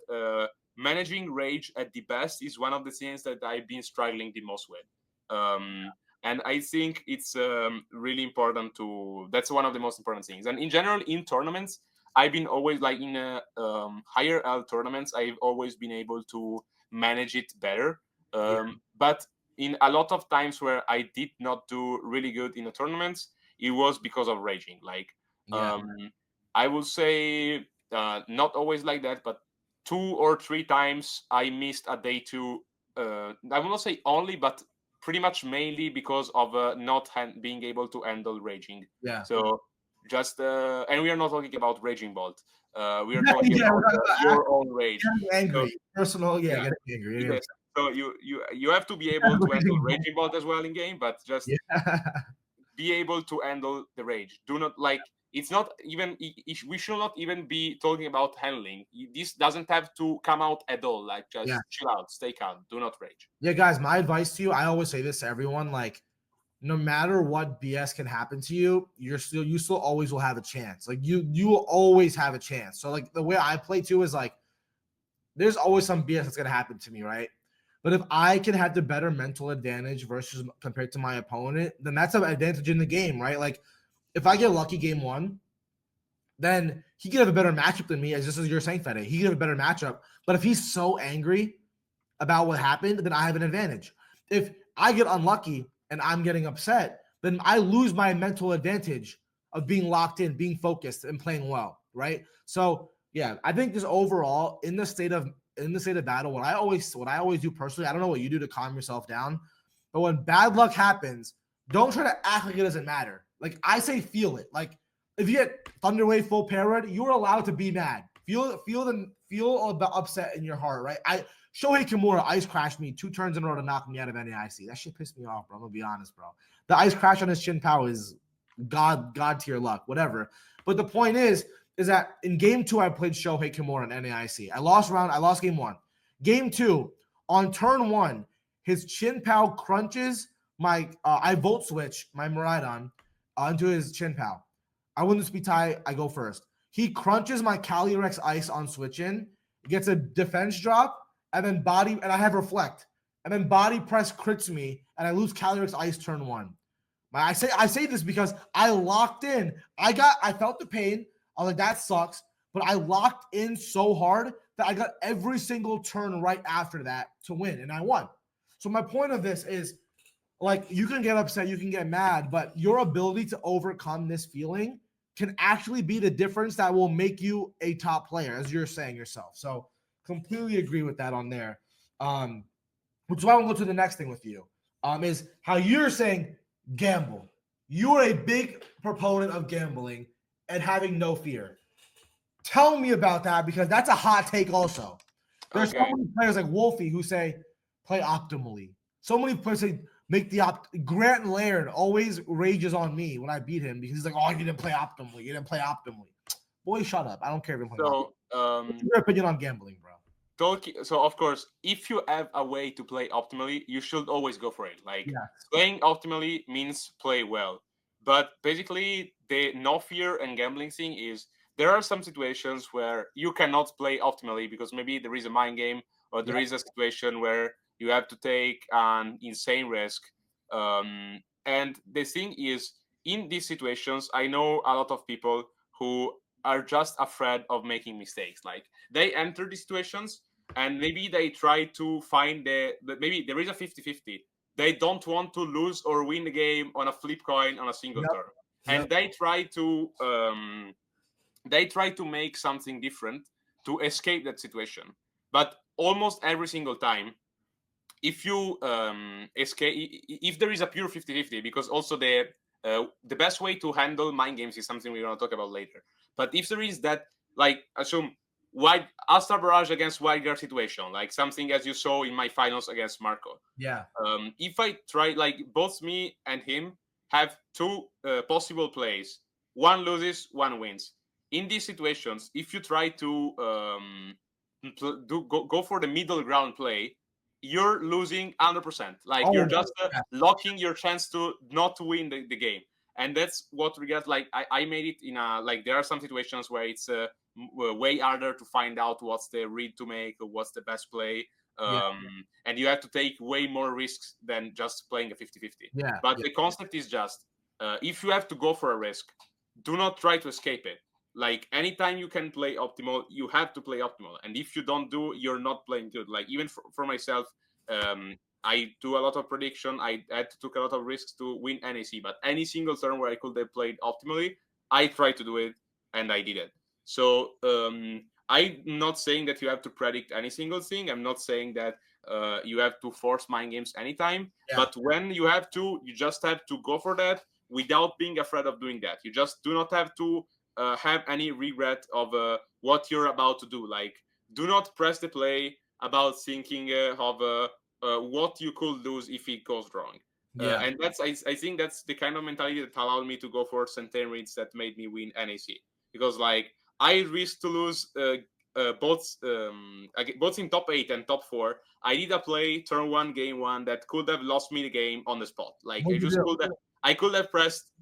managing rage at the best is one of the things that I've been struggling the most with. And I think it's really important that's one of the most important things. And in general, in tournaments, I've been always, like, in higher L tournaments, I've always been able to manage it better. But in a lot of times where I did not do really good in the tournaments, it was because of raging. Like, I will say not always like that, but 2 or 3 times I missed a day 2. I will not say only, but pretty much mainly because of not being able to handle raging. Yeah. So just and we are not talking about raging bolt. We are talking about your own rage. Getting angry, personal. Yeah, getting angry. Yes. So you have to be able to handle raging bolt as well in game, but just be able to handle the rage. Do not like. It's not even. We should not even be talking about handling. This doesn't have to come out at all. Like just chill out, stay calm, do not rage. Yeah, guys. My advice to you. I always say this to everyone. Like, no matter what BS can happen to you, you still always will have a chance. Like you will always have a chance. So like the way I play too is like, there's always some BS that's gonna happen to me, right? But if I can have the better mental advantage versus compared to my opponent, then that's an advantage in the game, right? Like if I get lucky game one, then he can have a better matchup than me, as just as you're saying, Fede. He can have a better matchup. But if he's so angry about what happened, then I have an advantage. If I get unlucky and I'm getting upset, then I lose my mental advantage of being locked in, being focused, and playing well, right? So yeah, I think just overall in the state of battle, what I always do personally, I don't know what you do to calm yourself down, but when bad luck happens, don't try to act like it doesn't matter. Like I say, feel it. Like if you get Thunder Wave full parried, you're allowed to be mad. Feel upset in your heart, right? Shohei Kimura ice crashed me 2 turns in a row to knock me out of NAIC. That shit pissed me off, bro. I'm gonna be honest, bro. The ice crash on his chin pow is god tier luck, whatever. But the point is that in game 2, I played Shohei Kimura in NAIC. I lost game 1. Game 2, on turn 1, his chin pow crunches my I volt switch my Miraidon into his chin pow. I win the speed tie, I go first. He crunches my Calyrex ice on switch in, gets a defense drop, and then I have reflect. And then body press crits me, and I lose Calyrex ice turn 1. I say this because I locked in. I felt the pain. I was like, that sucks. But I locked in so hard that I got every single turn right after that to win, and I won. So my point of this is, like, you can get upset, you can get mad, but your ability to overcome this feeling can actually be the difference that will make you a top player, as you're saying yourself. So completely agree with that on there. Which is why I want to go to the next thing with you. Is how you're saying gamble. You're a big proponent of gambling and having no fear. Tell me about that, because that's a hot take also. There's so many players like Wolfie who say play optimally. So many players say make the Grant Laird always rages on me when I beat him because he's like, oh, you didn't play optimally. You didn't play optimally. Boy, shut up. I don't care if you're playing optimally. What's your opinion on gambling, bro? So of course, if you have a way to play optimally, you should always go for it. Like playing optimally means play well. But basically, the no fear and gambling thing is there are some situations where you cannot play optimally because maybe there is a mind game or there is a situation where you have to take an insane risk. And the thing is, in these situations, I know a lot of people who are just afraid of making mistakes. Like they enter these situations and maybe they try to find maybe there is a 50-50. They don't want to lose or win the game on a flip coin on a single turn. And they try to make something different to escape that situation. But almost every single time, if you escape, if there is a pure 50-50, because also the best way to handle mind games is something we're going to talk about later. But if there is that, like, assume All-Star Barrage against Wild Guard situation, like something as you saw in my finals against Marco. Yeah. If I try, like, both me and him have 2 possible plays. One loses, one wins. In these situations, if you try to go for the middle ground play, you're losing 100%. Like you're just locking your chance to not win the game. And that's what we get. Like I made it in like there are some situations where it's way harder to find out what's the read to make or what's the best play. And you have to take way more risks than just playing a 50-50. But the concept is just if you have to go for a risk, do not try to escape it. Like anytime you can play optimal, you have to play optimal. And if you don't do, you're not playing good. Like even for myself, I do a lot of prediction. I had to took a lot of risks to win NAC, but any single turn where I could have played optimally, I tried to do it and I did it. So I'm not saying that you have to predict any single thing. I'm not saying that you have to force mind games anytime. Yeah. But when you have to, you just have to go for that without being afraid of doing that. You just do not have to have any regret of what you're about to do. Like, do not press the play about thinking of what you could lose if it goes wrong. Yeah. And that's I think that's the kind of mentality that allowed me to go for centenarians that made me win NAC. Because like I risked to lose both in top 8 and top 4. I did a play turn 1 game 1 that could have lost me the game on the spot. Like I could have pressed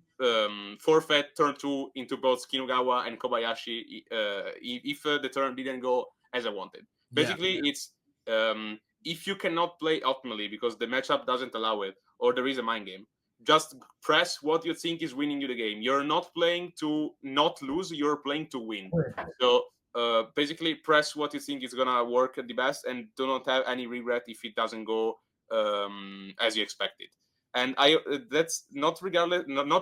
forfeit turn 2 into both Kinugawa and Kobayashi if the turn didn't go as I wanted. Basically, it's if you cannot play optimally because the matchup doesn't allow it, or there is a mind game, just press what you think is winning you the game. You're not playing to not lose, you're playing to win. So basically press what you think is gonna work at the best and do not have any regret if it doesn't go as you expected. And that's not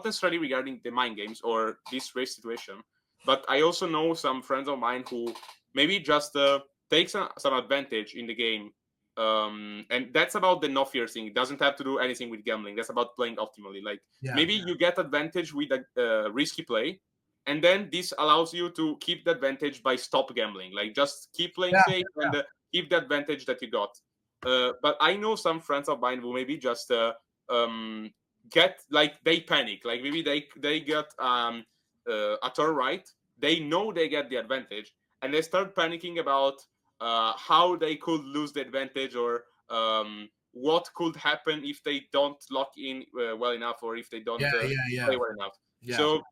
necessarily regarding the mind games or this race situation, but I also know some friends of mine who maybe just take some advantage in the game. And that's about the no fear thing. It doesn't have to do anything with gambling. That's about playing optimally. Like maybe you get advantage with a risky play, and then this allows you to keep the advantage by stop gambling. Like just keep playing safe and keep the advantage that you got. But I know some friends of mine who maybe just get like they panic. Like maybe they get a turn right. They know they get the advantage, and they start panicking about how they could lose the advantage or what could happen if they don't lock in well enough or if they don't play well enough. So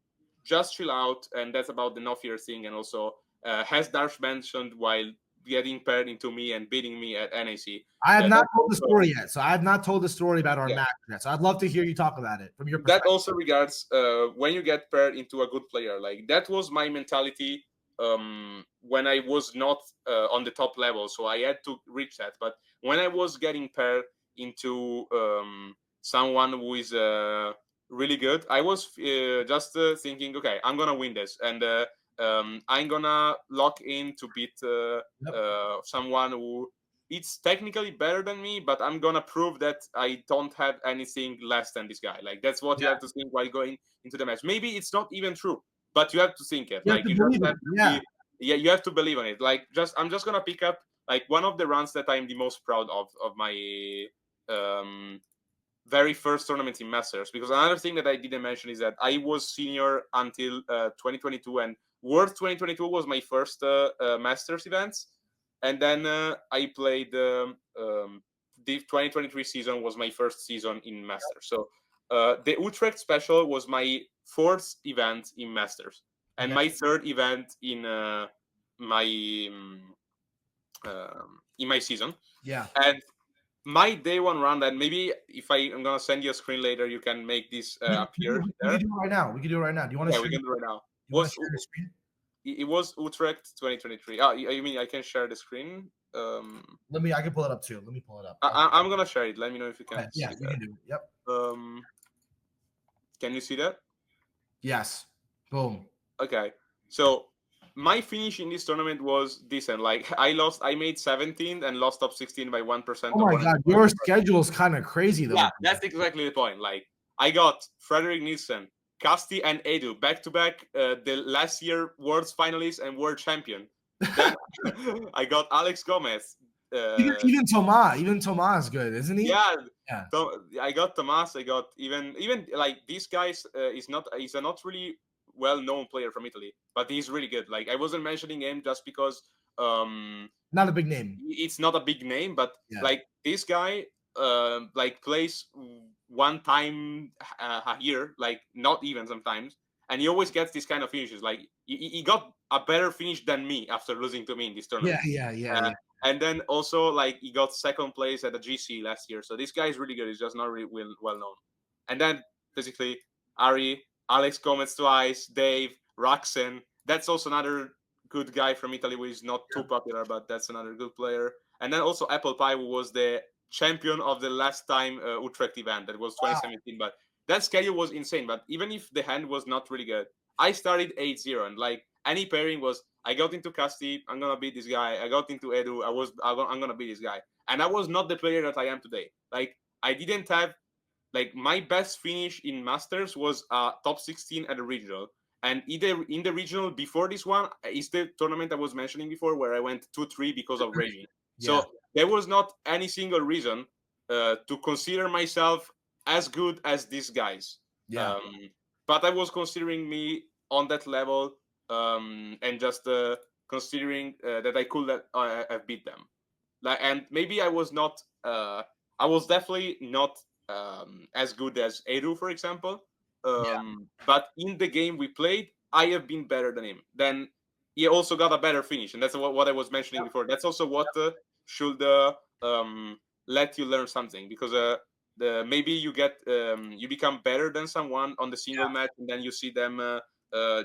just chill out, and that's about the no fear thing. And also, as Darsh mentioned, while getting paired into me and beating me at NAC, I have not told the story yet, so I have not told the story about our match yet. So I'd love to hear you talk about it from your perspective. That also regards when you get paired into a good player. Like that was my mentality when I was not on the top level, so I had to reach that. But when I was getting paired into someone who is really good, I was just thinking, okay, I'm gonna win this, and I'm gonna lock in to beat someone who it's technically better than me, but I'm gonna prove that I don't have anything less than this guy. Like that's what you have to think while going into the match. Maybe it's not even true, but you have to think it. Like you just have to you have to believe on it. Like I'm just gonna pick up like one of the runs that I'm the most proud of my very first tournament in Masters. Because another thing that I didn't mention is that I was senior until 2022, and World 2022 was my first Masters events. And then I played the 2023 season was my first season in Masters. So the Utrecht Special was my fourth event in Masters, and my third event in my season. Yeah. And my day one run, and maybe if I'm gonna send you a screen later, you can make this appear. We can do it right now. We can do it right now. Do you want to? Yeah, we can do it right now. You want to share the screen? It was Utrecht 2023. Oh, you mean I can share the screen? I can pull it up too. Let me pull it up. I'm gonna share it. Let me know if you can. Yeah, we can do it. Yep. Can you see that? Yes. Boom. Okay. So my finish in this tournament was decent. Like I made 17th and lost top 16 by 1%. Oh my god, your schedule is kind of crazy though. Yeah, that's exactly the point. Like I got Frederick Nielsen, Casti, and Edu back to back, the last year World's finalist and world champion. Then I got Alex Gomez. Even Tomas is good, isn't he? Yeah. I got Tomas. I got even like these guys. He's a not really well-known player from Italy, but he's really good. Like I wasn't mentioning him just because not a big name. It's not a big name, but like this guy like plays one time a year, like not even sometimes, and he always gets this kind of finishes. Like he got a better finish than me after losing to me in this tournament. Yeah. And then also like he got second place at the GC last year. So this guy is really good. He's just not really well known. And then basically Ari, Alex Gomez twice, Dave, Raxen. That's also another good guy from Italy who is not too popular, but that's another good player. And then also Apple Pie, who was the champion of the last time Utrecht event. That was 2017. But that schedule was insane. But even if the hand was not really good, I started 8-0. And like any pairing was I got into Casti, I'm gonna beat this guy. I got into Edu, I'm gonna beat this guy. And I was not the player that I am today. Like, I didn't have, like, my best finish in Masters was top 16 at the regional. And either in the regional before this one is the tournament I was mentioning before, where I went 2-3 because of raging. Yeah. So there was not any single reason to consider myself as good as these guys. Yeah. But I was considering me on that level, and just considering that I could have beat them. Like, and maybe I was not. I was definitely not as good as Edu, for example. But in the game we played, I have been better than him. Then he also got a better finish, and that's what I was mentioning before. That's also what should let you learn something, because maybe you get you become better than someone on the single match, and then you see them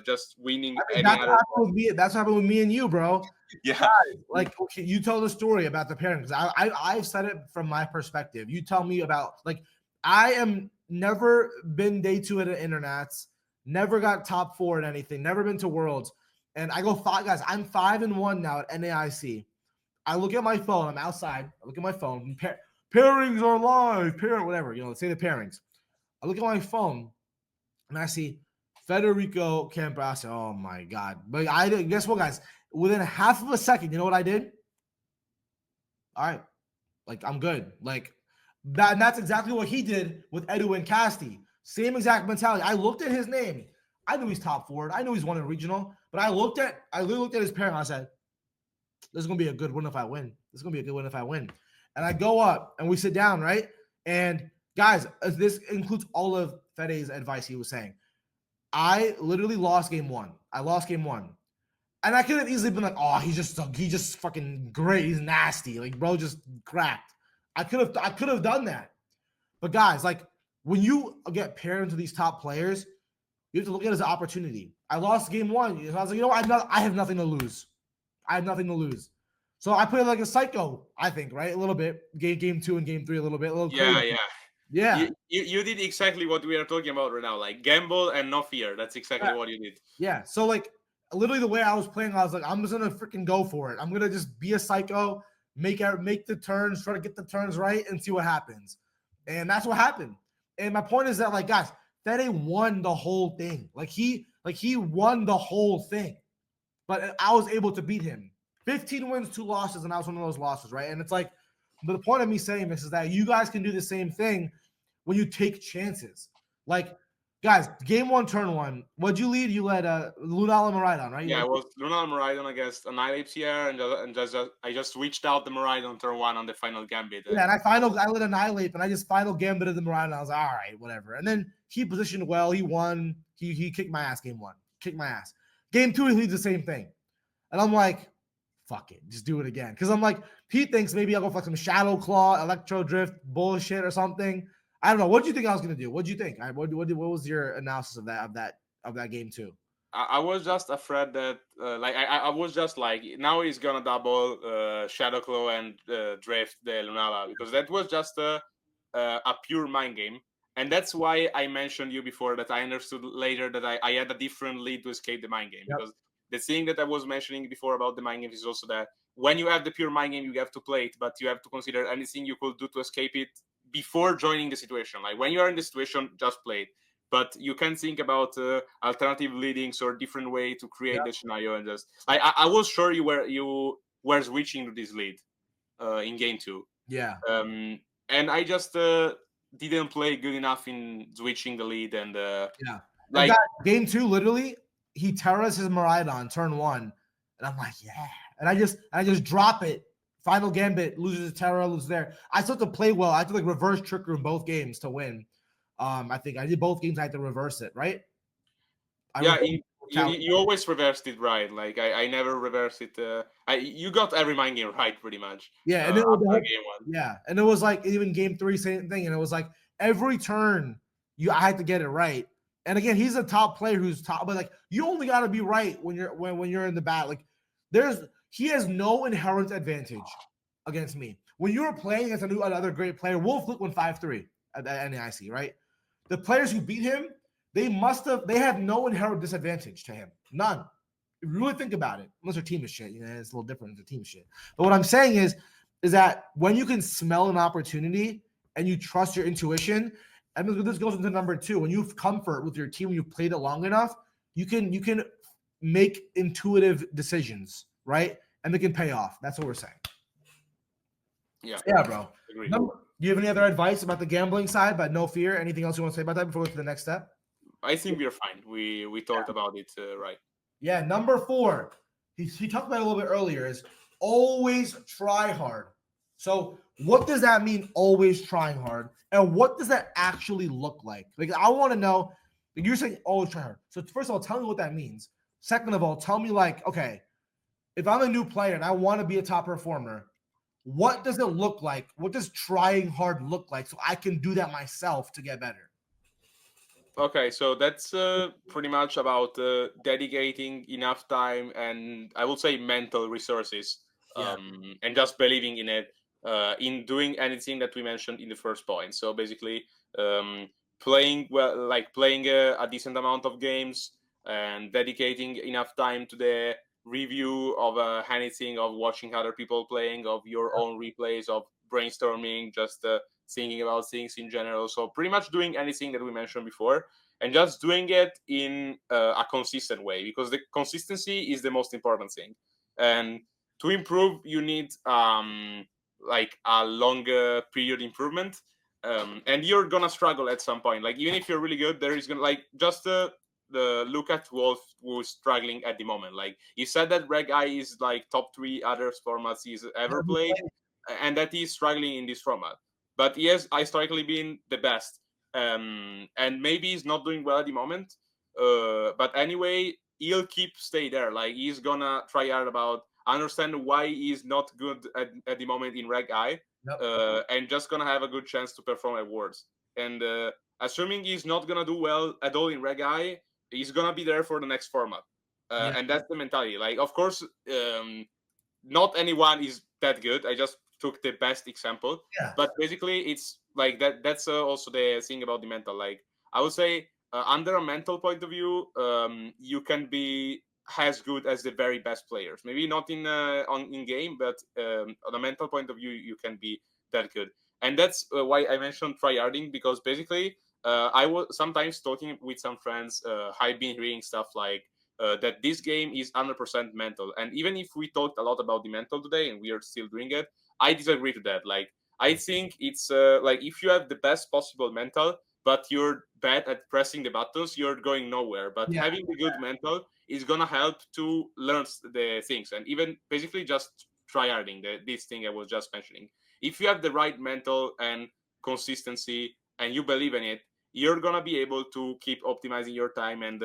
just winning. That's what happened with me. That's what happened with me and you, bro. Yeah. Guys, like, okay, you tell the story about the pairing, because I've said it from my perspective. You tell me about, like, I am never been day 2 at the internets, never got top 4 at anything, never been to Worlds, and I go 5 guys. I'm 5-1 now at NAIC. I look at my phone. I'm outside. I look at my phone. Pairings are live. Whatever, let's say the pairings. I look at my phone and I see Federico Camporesci. Oh my God! But guess what, guys? Within half of a second, you know what I did? All right, like, I'm good. Like that, and that's exactly what he did with Edu and Casti. Same exact mentality. I looked at his name. I knew he's top 4. I knew he's won a regional. But I literally looked at his pairing. I said, "This is gonna be a good win if I win. This is gonna be a good win if I win." And I go up and we sit down, right? And guys, this includes all of Fede's advice he was saying. I literally lost game 1. I lost game 1. And I could have easily been like, oh, he just fucking great. He's nasty. Like, bro, just cracked. I could have done that. But guys, like, when you get paired into these top players, you have to look at it as an opportunity. I lost game 1. So I was like, I have nothing to lose. I have nothing to lose. So I played like a psycho, I think, right? A little bit. Game 2 and game 3 a little bit. A little crazy. Yeah. You did exactly what we are talking about right now, like gamble and no fear. That's exactly what you did. Yeah. So, like, literally the way I was playing, I was like, I'm just gonna freaking go for it. I'm gonna just be a psycho, make the turns, try to get the turns right, and see what happens. And that's what happened. And my point is that, like, guys, Fede won the whole thing. Like he won the whole thing. But I was able to beat him. 15 wins, 2 losses, and I was one of those losses, right? And it's like, but the point of me saying this is that you guys can do the same thing when you take chances. Like, guys, game 1, turn 1. What'd you lead? You led Lunala Maridon, right? Yeah, it was Lunala Maridon against Annihilate here, and I just switched out the Maridon turn 1 on the final gambit. Yeah, and I led Annihilate, and I just final gambited the Maridon. I was like, all right, whatever. And then he positioned well. He won. He kicked my ass game 1. Kicked my ass. Game 2, he leads the same thing. And I'm like, fuck it, just do it again. Because I'm like, he thinks maybe I'll go for like some Shadow Claw, Electro Drift bullshit or something. I don't know. What do you think I was gonna do? What do you think? What was your analysis of that game 2? I was just afraid that I was just like, now he's gonna double Shadow Claw and Drift the Lunala, because that was just a pure mind game. And that's why I mentioned you before that I understood later that I had a different lead to escape the mind game. Because the thing that I was mentioning before about the mind game is also that when you have the pure mind game, you have to play it, but you have to consider anything you could do to escape it before joining the situation. Like, when you are in the situation, just play it. But you can think about alternative leadings or different way to create the scenario. And just I was sure you were switching to this lead in game 2. Yeah. And I just didn't play good enough in switching the lead. And like game 2, literally, he terras his Maridon turn 1, and I'm like, yeah. And I just drop it. Final gambit, loses his Terra, loses there. I still have to play well. I have to like reverse Trick Room both games to win. I think I did both games. I had to reverse it, right? You always reversed it right. Like I never reversed it. You got every mind game right, pretty much. Yeah, and it was game 1. Yeah, and it was like even game 3, same thing. And it was like every turn I had to get it right. And again, he's a top player who's top, but like you only got to be right when you're in the bat. Like he has no inherent advantage against me. When you're playing against another great player, Wolf Flick won 5-3 at NAIC, right? The players who beat him, they have no inherent disadvantage to him. None. If you really think about it, unless your team is shit, it's a little different than the team shit. But what I'm saying is that when you can smell an opportunity and you trust your intuition, and this goes into number 2, when you have comfort with your team, when you've played it long enough, you can make intuitive decisions, right? And they can pay off. That's what we're saying. Yeah, bro. Do you have any other advice about the gambling side, but no fear? Anything else you want to say about that before we go to the next step? I think we're fine. We talked about it, right? Yeah, number 4. He talked about it a little bit earlier, is always try hard. So what does that mean, always trying hard? And what does that actually look like? Like, I want to know, like, you're saying always try hard. So first of all, tell me what that means. Second of all, tell me, like, okay, if I'm a new player and I want to be a top performer, what does it look like? What does trying hard look like so I can do that myself to get better? Okay, so that's pretty much about dedicating enough time and I would say mental resources, and just believing in it, in doing anything that we mentioned in the first point. So basically, playing well, like playing a decent amount of games and dedicating enough time to the review of anything, of watching other people playing, of your own replays, of brainstorming, just thinking about things in general. So pretty much doing anything that we mentioned before and just doing it in a consistent way, because the consistency is the most important thing. And to improve, you need like a longer period improvement. And you're gonna struggle at some point. Like even if you're really good, there is gonna like just the look at Wolf who's struggling at the moment. Like he said that Reg Eye is like top 3 other formats he's ever played, and that he's struggling in this format. But he has historically been the best. And maybe he's not doing well at the moment. But anyway, he'll stay there. Like he's gonna try hard about understand why he's not good at the moment in Reg Eye, and just gonna have a good chance to perform at Worlds. And assuming he's not gonna do well at all in Reg Eye, he's gonna be there for the next format. And that's the mentality. Like, of course, not anyone is that good. I just took the best example, but basically it's like that. That's also the thing about the mental. Like I would say, under a mental point of view, you can be as good as the very best players. Maybe not in game, but on a mental point of view, you can be that good. And that's why I mentioned tryharding, because basically I was sometimes talking with some friends. I've been hearing stuff like that this game is 100% mental. And even if we talked a lot about the mental today and we are still doing it, I disagree to that. Like, I think it's like if you have the best possible mental, but you're bad at pressing the buttons, you're going nowhere. But having the good mental is going to help to learn the things. And even basically just tryharding, this thing I was just mentioning. If you have the right mental and consistency and you believe in it, you're going to be able to keep optimizing your time and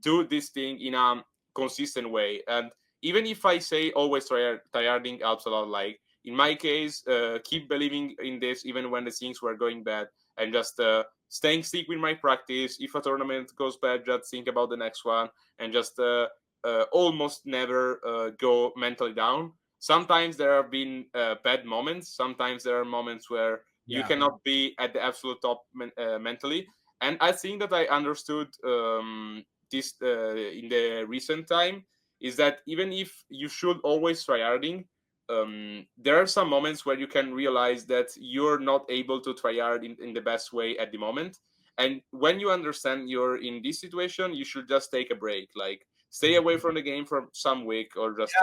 do this thing in a consistent way. And even if I say always tryharding helps a lot, like in my case, keep believing in this even when the things were going bad, and just staying stick with my practice. If a tournament goes bad, just think about the next one, and just almost never go mentally down. Sometimes there have been bad moments. Sometimes there are moments where you cannot be at the absolute top mentally. And I think that I understood this in the recent time, is that even if you should always tryharding, there are some moments where you can realize that you're not able to tryhard in the best way at the moment. And when you understand you're in this situation, you should just take a break, like stay away from the game for some week, or just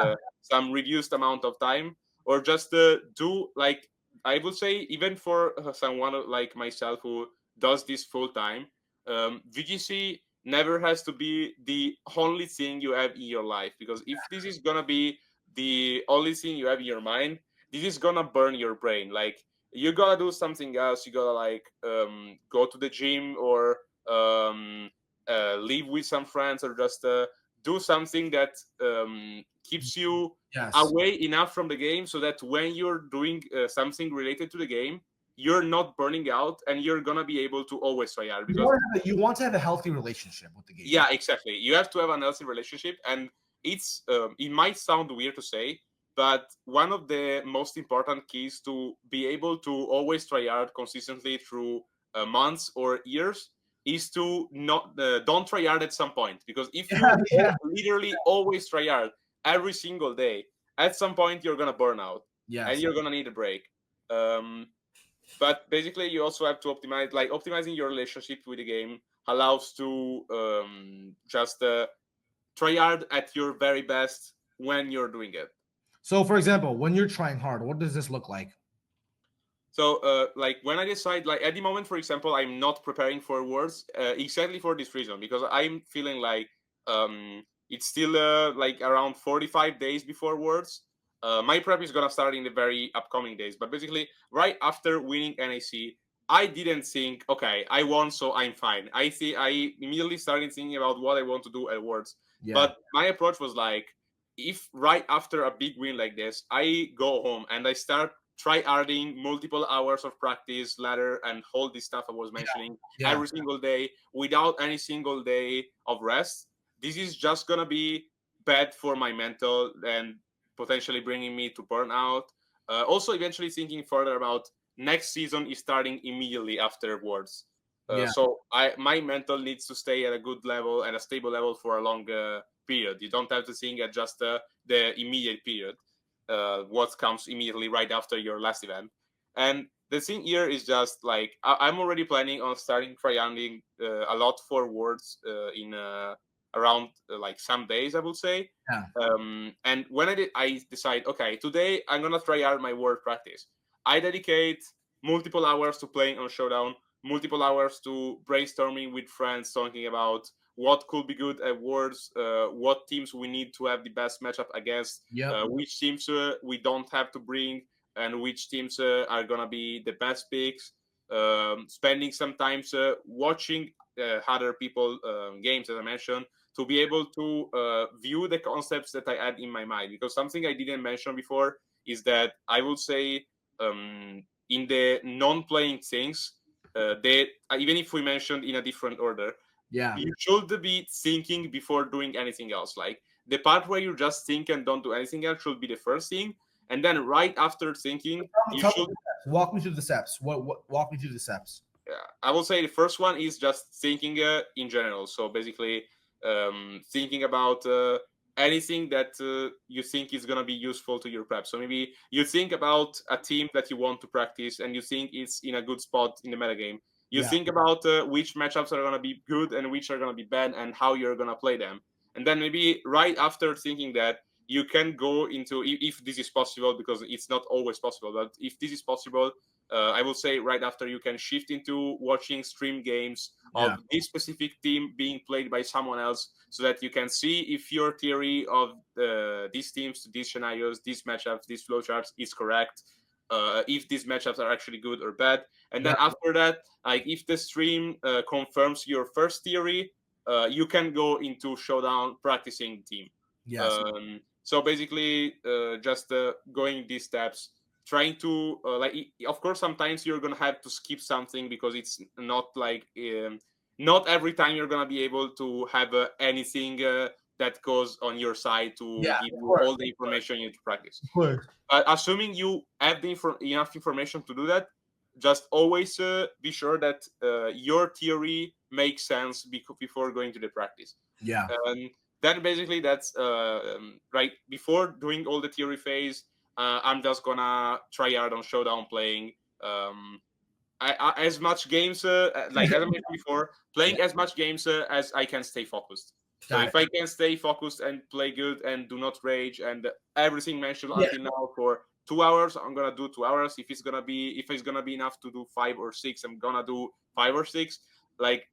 some reduced amount of time, or just do, like, I would say, even for someone like myself who does this full time, VGC never has to be the only thing you have in your life, because if this is gonna be the only thing you have in your mind, this is gonna burn your brain. Like, you gotta do something else. You gotta like go to the gym, or live with some friends, or just do something that keeps you away enough from the game, so that when you're doing something related to the game, you're not burning out, and you're gonna be able to always try hard. Because you want to have a healthy relationship with the game. Yeah, exactly. You have to have a healthy relationship, and it's it might sound weird to say, but one of the most important keys to be able to always try hard consistently through months or years is to not don't try hard at some point, because if you literally always try hard every single day, at some point you're gonna burn out and you're gonna need a break. But basically, you also have to optimize, like optimizing your relationship with the game allows to just try hard at your very best when you're doing it. So, for example, when you're trying hard, what does this look like? So, like when I decide, like at the moment, for example, I'm not preparing for Worlds exactly for this reason, because I'm feeling like it's still like around 45 days before Worlds. My prep is gonna start in the very upcoming days, but basically, right after winning NAC, I didn't think, okay, I won, so I'm fine. I immediately started thinking about what I want to do at Worlds. But my approach was like, if right after a big win like this, I go home and I start try adding multiple hours of practice, ladder, and all this stuff I was mentioning every single day without any single day of rest, this is just gonna be bad for my mental and potentially bringing me to burnout. Also, eventually thinking further about next season is starting immediately afterwards. So my mental needs to stay at a good level and a stable level for a long period. You don't have to think at just the immediate period. What comes immediately right after your last event. And the thing here is just like I'm already planning on starting tryhanding a lot for Worlds in around like some days, I would say. And when I decide, okay, today I'm gonna try out my World practice. I dedicate multiple hours to playing on Showdown, multiple hours to brainstorming with friends, talking about what could be good at Worlds, what teams we need to have the best matchup against, which teams we don't have to bring, and which teams are going to be the best picks. Spending some time watching other people games, as I mentioned, to be able to view the concepts that I had in my mind. Because something I didn't mention before is that I would say in the non-playing things, even if we mentioned in a different order, you should be thinking before doing anything else. Like the part where you just think and don't do anything else should be the first thing, and then right after thinking, you should walk me through the steps. Walk me through the steps? I will say the first one is just thinking in general. So basically, thinking about anything that you think is going to be useful to your prep. So maybe you think about a team that you want to practice and you think it's in a good spot in the metagame. You think about which matchups are going to be good and which are going to be bad and how you're going to play them. And then maybe right after thinking that, you can go into, if this is possible, because it's not always possible, but if this is possible, I will say right after you can shift into watching stream games of this specific team being played by someone else, so that you can see if your theory of these teams, these scenarios, these matchups, these flowcharts is correct, if these matchups are actually good or bad. And then after that, like if the stream confirms your first theory, you can go into Showdown practicing team. So basically, just going these steps, trying to of course sometimes you're gonna have to skip something because it's not like not every time you're gonna be able to have anything that goes on your side to give you all the information you need to practice. Assuming you have enough information to do that, just always be sure that your theory makes sense before going to the practice. Then basically that's right before doing all the theory phase. I'm just gonna try hard on Showdown playing as much games like as I mentioned before, playing as much games as I can stay focused. So if I can stay focused and play good and do not rage and everything mentioned until now for 2 hours, I'm gonna do 2 hours. If it's gonna be enough to do 5 or 6, I'm gonna do 5 or 6. Like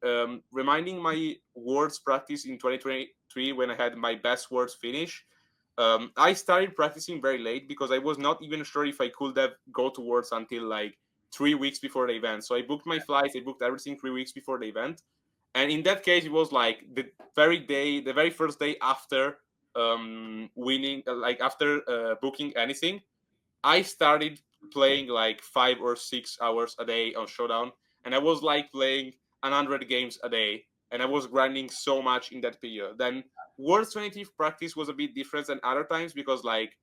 reminding my Worlds practice in 2023 when I had my best Worlds finish. I started practicing very late because I was not even sure if I could have go to Worlds until like 3 weeks before the event. So I booked my flights, I booked everything 3 weeks before the event. And in that case, it was like the very first day after winning, like after booking anything, I started playing like 5 or 6 hours a day on Showdown. And I was like playing 100 games a day. And I was grinding so much in that period. Then Worlds 23 practice was a bit different than other times because like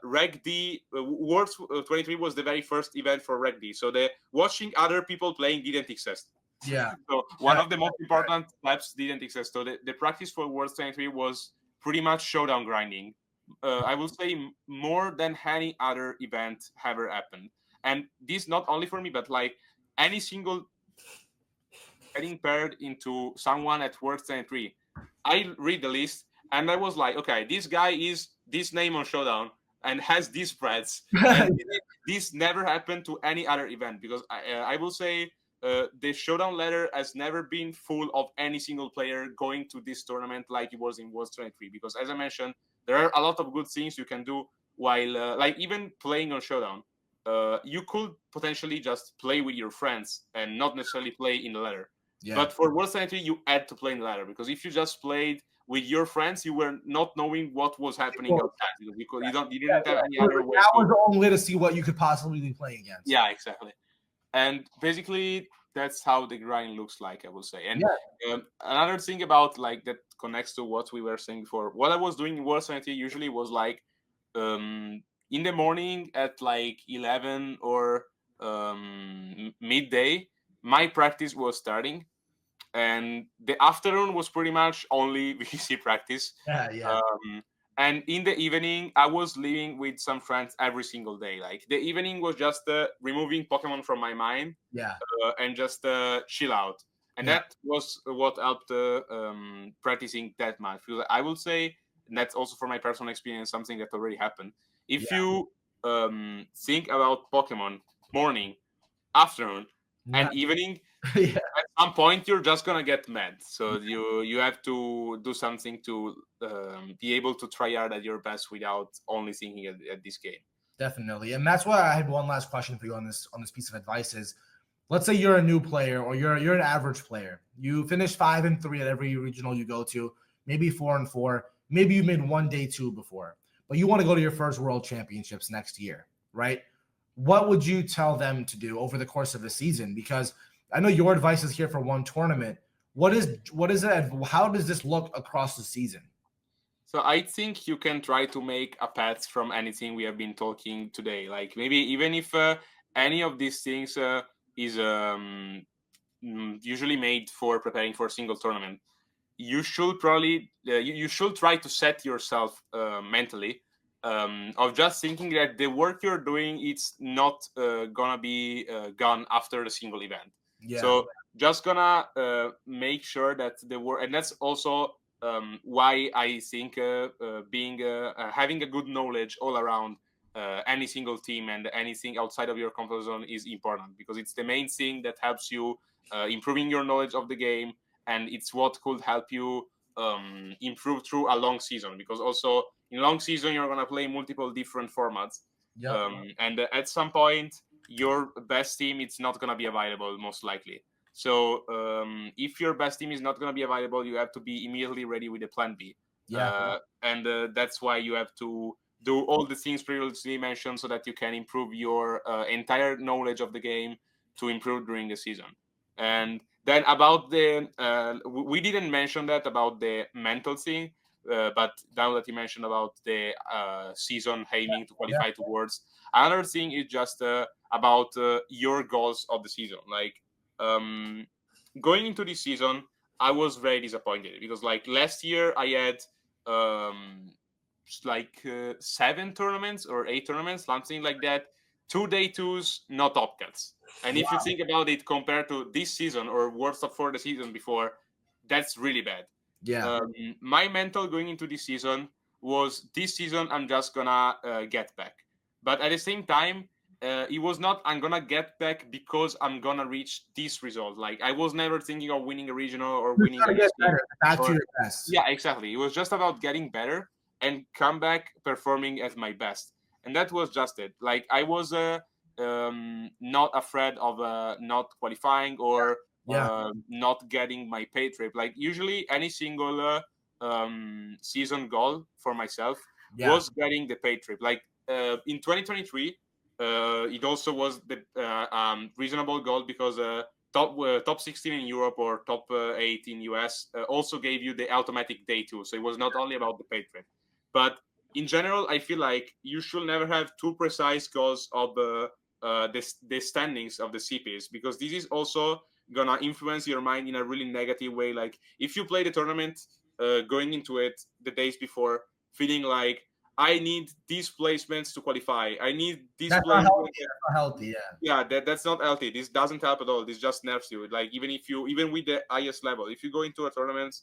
Reg D, Worlds 23 was the very first event for Reg D. So the watching other people playing didn't exist. Yeah. So one of the most important steps didn't exist. So the practice for World 23 was pretty much showdown grinding. I will say more than any other event ever happened. And this not only for me, but like any single getting paired into someone at World 23. I read the list and I was like, okay, this guy is this name on Showdown and has these spreads. And this never happened to any other event because I will say the Showdown ladder has never been full of any single player going to this tournament like it was in World 23. Because as I mentioned, there are a lot of good things you can do while, like even playing on Showdown. You could potentially just play with your friends and not necessarily play in the ladder. Yeah. But for World Sanity, you had to play in the ladder because if you just played with your friends, you were not knowing what was happening outside. You didn't have any other way. That was the only way to see what you could possibly be playing against. Yeah, exactly. And basically, that's how the grind looks like, I will say. And another thing about like that connects to what we were saying before. What I was doing in World Sanity usually was like in the morning at like 11 or midday. My practice was starting, and the afternoon was pretty much only VGC practice. And in the evening, I was living with some friends every single day. Like the evening was just removing Pokemon from my mind, and just chill out. And that was what helped practicing that much. Because I will say, and that's also for my personal experience, something that already happened. If you think about Pokemon morning, afternoon, and evening, at some point you're just gonna get mad. So you have to do something to be able to try hard at your best without only thinking at this game. Definitely, and that's why I had one last question for you on this piece of advice. Is let's say you're a new player or you're an average player. You finish 5-3 at every regional you go to, maybe 4-4. Maybe you made one day 2 before, but you want to go to your first World Championships next year, right? What would you tell them to do over the course of the season? Because I know your advice is here for one tournament. What is it? How does this look across the season? So I think you can try to make a path from anything we have been talking today. Like maybe even if any of these things is usually made for preparing for a single tournament, you should probably you should try to set yourself mentally of just thinking that the work you're doing it's not gonna be gone after the single event. So just gonna make sure that the work, and that's also why I think being having a good knowledge all around any single team and anything outside of your comfort zone is important, because it's the main thing that helps you improving your knowledge of the game, and it's what could help you improve through a long season, because also in long season you're going to play multiple different formats. And at some point your best team it's not going to be available most likely. So if your best team is not going to be available, you have to be immediately ready with a plan B. And that's why you have to do all the things previously mentioned so that you can improve your entire knowledge of the game to improve during the season. And then about the we didn't mention that about the mental thing, but now that you mentioned about the season aiming to qualify towards, another thing is just about your goals of the season. Like going into this season, I was very disappointed because like last year I had like 7 tournaments or 8 tournaments, something like that. 2 day 2s, no top cuts. And if you think about it compared to this season or worse for the season before, that's really bad. My mental going into this season was, this season I'm just gonna get back. But at the same time, it was not I'm gonna get back because I'm gonna reach this result. Like I was never thinking of winning a regional or winning a get better, back to your best. Yeah, exactly. It was just about getting better and come back performing at my best. And that was just it. Like I was not afraid of not qualifying or not getting my pay trip. Like usually any single season goal for myself was getting the pay trip. Like in 2023, it also was the reasonable goal because top 16 in Europe or top 8 in US also gave you the automatic day 2. So it was not only about the pay trip. But in general, I feel like you should never have too precise goals of the standings of the CPs, because this is also gonna influence your mind in a really negative way. Like if you play the tournament going into it the days before, feeling like I need these placements to qualify. I need these That's not placements. healthy. That's not healthy. Yeah. Yeah, that's not healthy. This doesn't help at all. This just nerfs you. Like even with the highest level, if you go into a tournament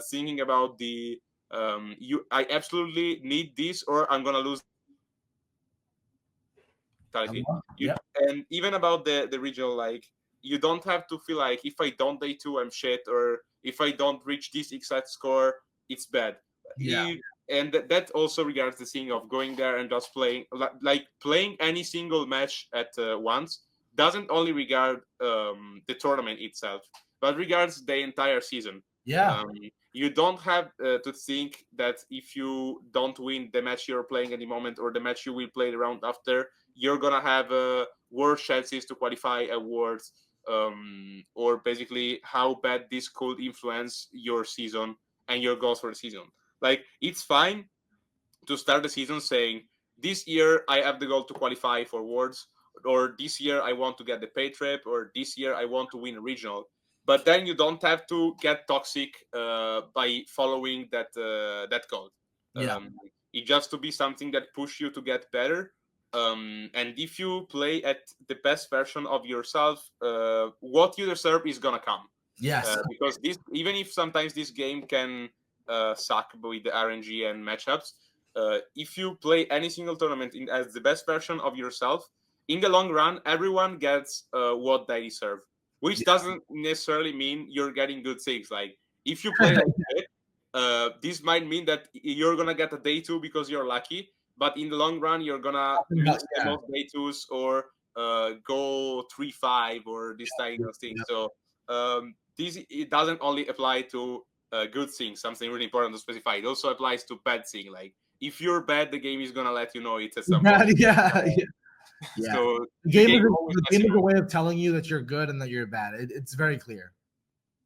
thinking about the I absolutely need this or I'm gonna lose mentality. Yep. And even about the regional, like you don't have to feel like if I don't day two I'm shit, or if I don't reach this exact score it's bad. Yeah. And that also regards the thing of going there and just playing, like playing any single match at once doesn't only regard the tournament itself, but regards the entire season. Yeah. You don't have to think that if you don't win the match you're playing at the moment or the match you will play the round after, you're gonna have worse chances to qualify awards, or basically how bad this could influence your season and your goals for the season. Like it's fine to start the season saying, this year I have the goal to qualify for awards, or this year I want to get the pay trip, or this year I want to win a regional. But then you don't have to get toxic by following that code. Yeah. It just to be something that push you to get better. And if you play at the best version of yourself, what you deserve is gonna come. Yes. Because this, even if sometimes this game can suck with the RNG and matchups, if you play any single tournament as the best version of yourself, in the long run, everyone gets what they deserve. Which doesn't necessarily mean you're getting good things. Like if you play like this might mean that you're gonna get a day two because you're lucky, but in the long run, you're gonna miss the most day twos or go 3-5 or this kind of thing. So this it doesn't only apply to good things. Something really important to specify. It also applies to bad things. Like if you're bad, the game is gonna let you know it at some point. Yeah. So the game is a way of telling you that you're good and that you're bad. It's very clear.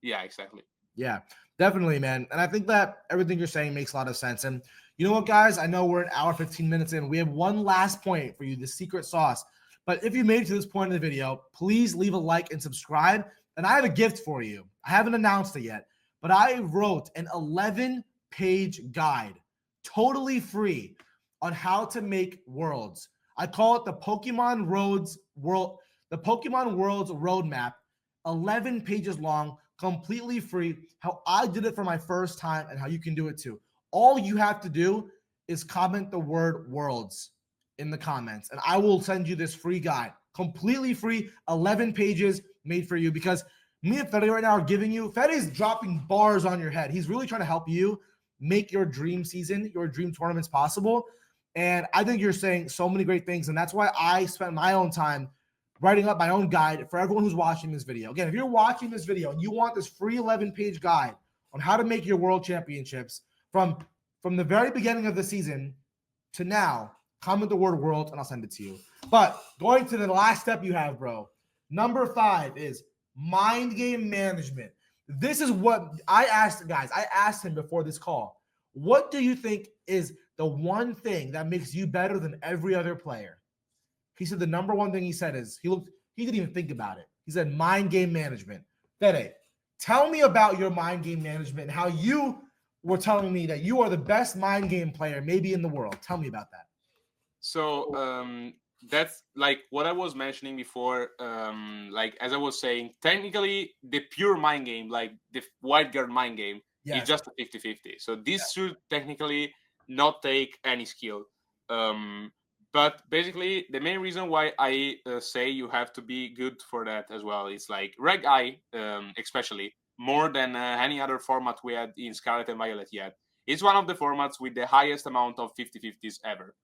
Yeah, exactly. Yeah, definitely, man. And I think that everything you're saying makes a lot of sense. And you know what, guys? I know we're an hour, 15 minutes in. We have one last point for you, the secret sauce. But if you made it to this point in the video, please leave a like and subscribe. And I have a gift for you. I haven't announced it yet, but I wrote an 11-page guide, totally free, on how to make worlds. I call it the Pokemon Worlds Roadmap, 11 pages long, completely free, how I did it for my first time and how you can do it too. All you have to do is comment the word worlds in the comments, and I will send you this free guide, completely free, 11 pages made for you, because me and Fede right now are giving you, Fede's dropping bars on your head. He's really trying to help you make your dream season, your dream tournaments possible. And I think you're saying so many great things. And that's why I spent my own time writing up my own guide for everyone who's watching this video. Again, if you're watching this video and you want this free 11-page guide on how to make your world championships from the very beginning of the season to now, comment the word world and I'll send it to you. But going to the last step you have, bro, number 5 is mind game management. This is what I asked, guys. I asked him before this call, what do you think is the one thing that makes you better than every other player? He said the number one thing he said is he didn't even think about it. He said mind game management. Fede, tell me about your mind game management and how you were telling me that you are the best mind game player maybe in the world. Tell me about that. So that's like what I was mentioning before. Like as I was saying, technically the pure mind game, like the white guard mind game, is just a 50-50. So this should technically not take any skill. But basically, the main reason why I say you have to be good for that as well is like Reg I, especially more than any other format we had in Scarlet and Violet yet. It's one of the formats with the highest amount of 50-50s ever.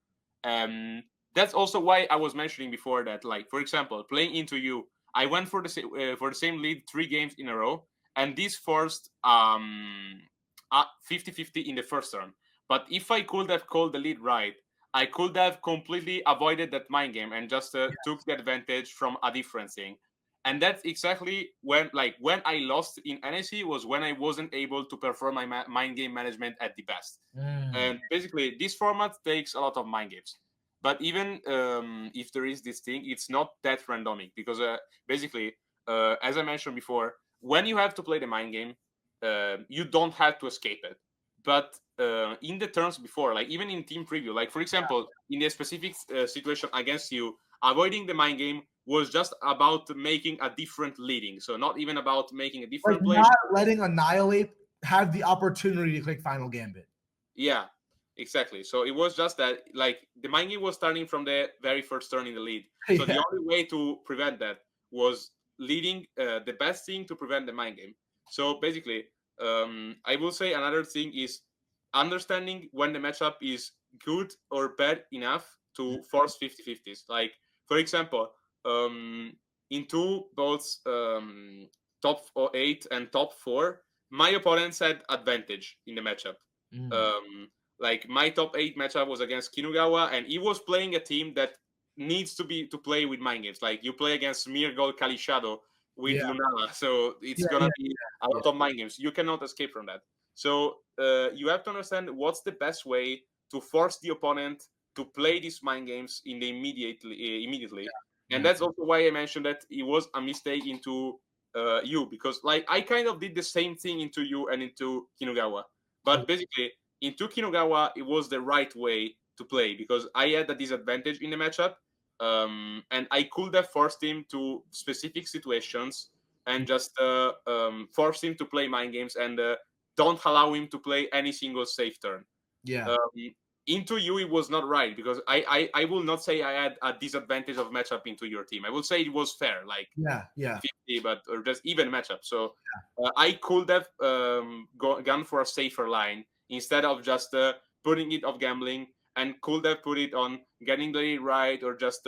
That's also why I was mentioning before that, like for example, playing Into You, I went for the same lead 3 games in a row, and this forced 50-50 in the first turn. But if I could have called the lead right, I could have completely avoided that mind game and just took the advantage from a different thing. And that's exactly when I lost in NAIC was when I wasn't able to perform my mind game management at the best. And basically, this format takes a lot of mind games. But even if there is this thing, it's not that randomic because basically as I mentioned before, when you have to play the mind game, you don't have to escape it. But in the turns before, like even in team preview, like for example, in a specific situation against you, avoiding the mind game was just about making a different leading. So not even about making a different play. Not letting Annihilate have the opportunity to click Final Gambit. Yeah, exactly. So it was just that, like, the mind game was starting from the very first turn in the lead. So the only way to prevent that was leading the best thing to prevent the mind game. So basically, I will say another thing is understanding when the matchup is good or bad enough to force 50-50s. Like, for example, into both top 8 and top 4, my opponents had advantage in the matchup. Like my top 8 matchup was against Kinugawa, and he was playing a team that needs to play with mind games. Like you play against Mirgol Kali Shadow with Lunala, so it's gonna be a lot of mind games. You cannot escape from that. So you have to understand what's the best way to force the opponent to play these mind games in the immediately. And that's also why I mentioned that it was a mistake into you, because like I kind of did the same thing into you and into Kinugawa. But basically, into Kinugawa, it was the right way to play because I had a disadvantage in the matchup, and I could have forced him to specific situations and just force him to play mind games and don't allow him to play any single safe turn. Into you, it was not right because I will not say I had a disadvantage of matchup into your team. I will say it was fair, like 50, but or just even matchup. So I could have gone for a safer line instead of just putting it off gambling, and could have put it on getting the lead right or just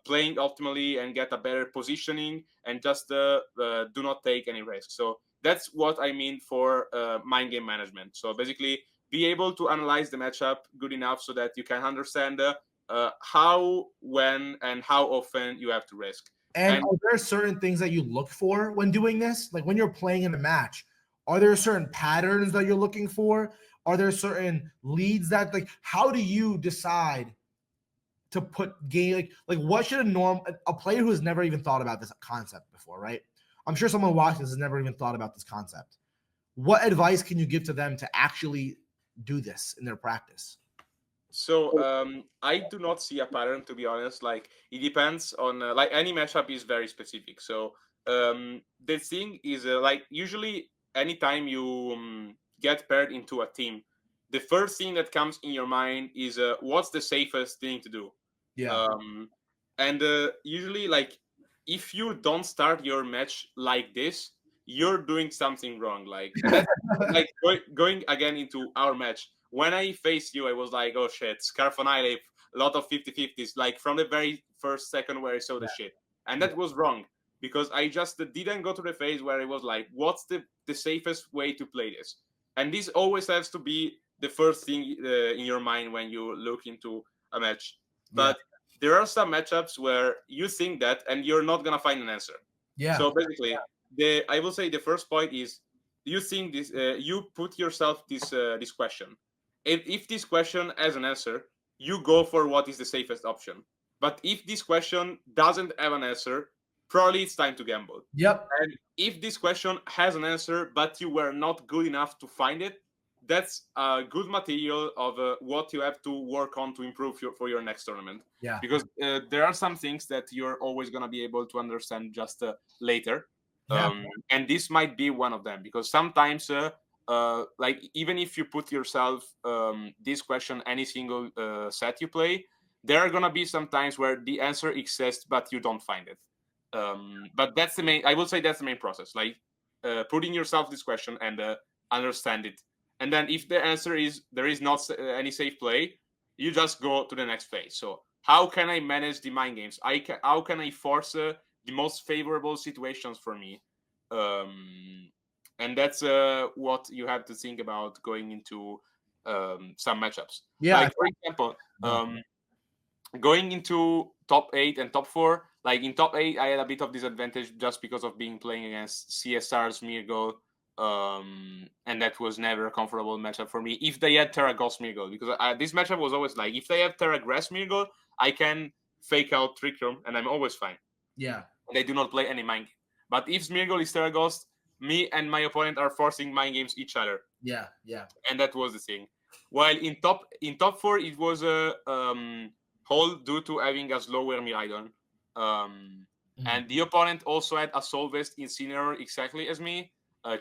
playing optimally and get a better positioning and just do not take any risks. So that's what I mean for mind game management. So basically, be able to analyze the matchup good enough so that you can understand how, when, and how often you have to risk. And are there certain things that you look for when doing this? Like when you're playing in a match, are there certain patterns that you're looking for? Are there certain leads that, like, how do you decide to put game, like what should a player who has never even thought about this concept before, right? I'm sure someone watching this has never even thought about this concept. What advice can you give to them to actually do this in their practice? So I do not see a pattern, to be honest. Like it depends on like any matchup is very specific. So the thing is like usually anytime you get paired into a team, the first thing that comes in your mind is what's the safest thing to do. And usually, like if you don't start your match like this, you're doing something wrong. Like and that's like going again into our match. When I faced you, I was like, oh shit, Scarf Annihilate, a lot of 50-50s, like from the very first second where I saw the shit. And that was wrong because I just didn't go to the phase where it was like, what's the safest way to play this? And this always has to be the first thing in your mind when you look into a match. But there are some matchups where you think that and you're not going to find an answer. So basically, I will say the first point is you think this, you put yourself this question. If this question has an answer, you go for what is the safest option. But if this question doesn't have an answer, probably it's time to gamble. And if this question has an answer, but you were not good enough to find it, that's a good material of what you have to work on to improve for your next tournament. Because there are some things that you're always going to be able to understand just later. And this might be one of them, because sometimes like even if you put yourself this question any single set you play, there are gonna be some times where the answer exists but you don't find it. But that's the main, I will say that's the main process, like putting yourself this question and understand it. And then if the answer is there is not any safe play, you just go to the next phase. So how can I manage the mind games? How can I force the most favorable situations for me? And that's what you have to think about going into some matchups. Like for example, going into top 8 and top 4, like in top 8 I had a bit of disadvantage just because of being playing against CSR's Mirgol, and that was never a comfortable matchup for me if they had Terra Ghost Mirgol, because this matchup was always like, if they have Terra Grass Mirgol, I can fake out Trick Room and I'm always fine. And they do not play any mind game. But if Smeargle is Terraghost, me and my opponent are forcing mind games each other. Yeah. And that was the thing. While in top 4, it was a hold due to having a slower Miraidon. And the opponent also had a Soul Vest Incineroar exactly as me,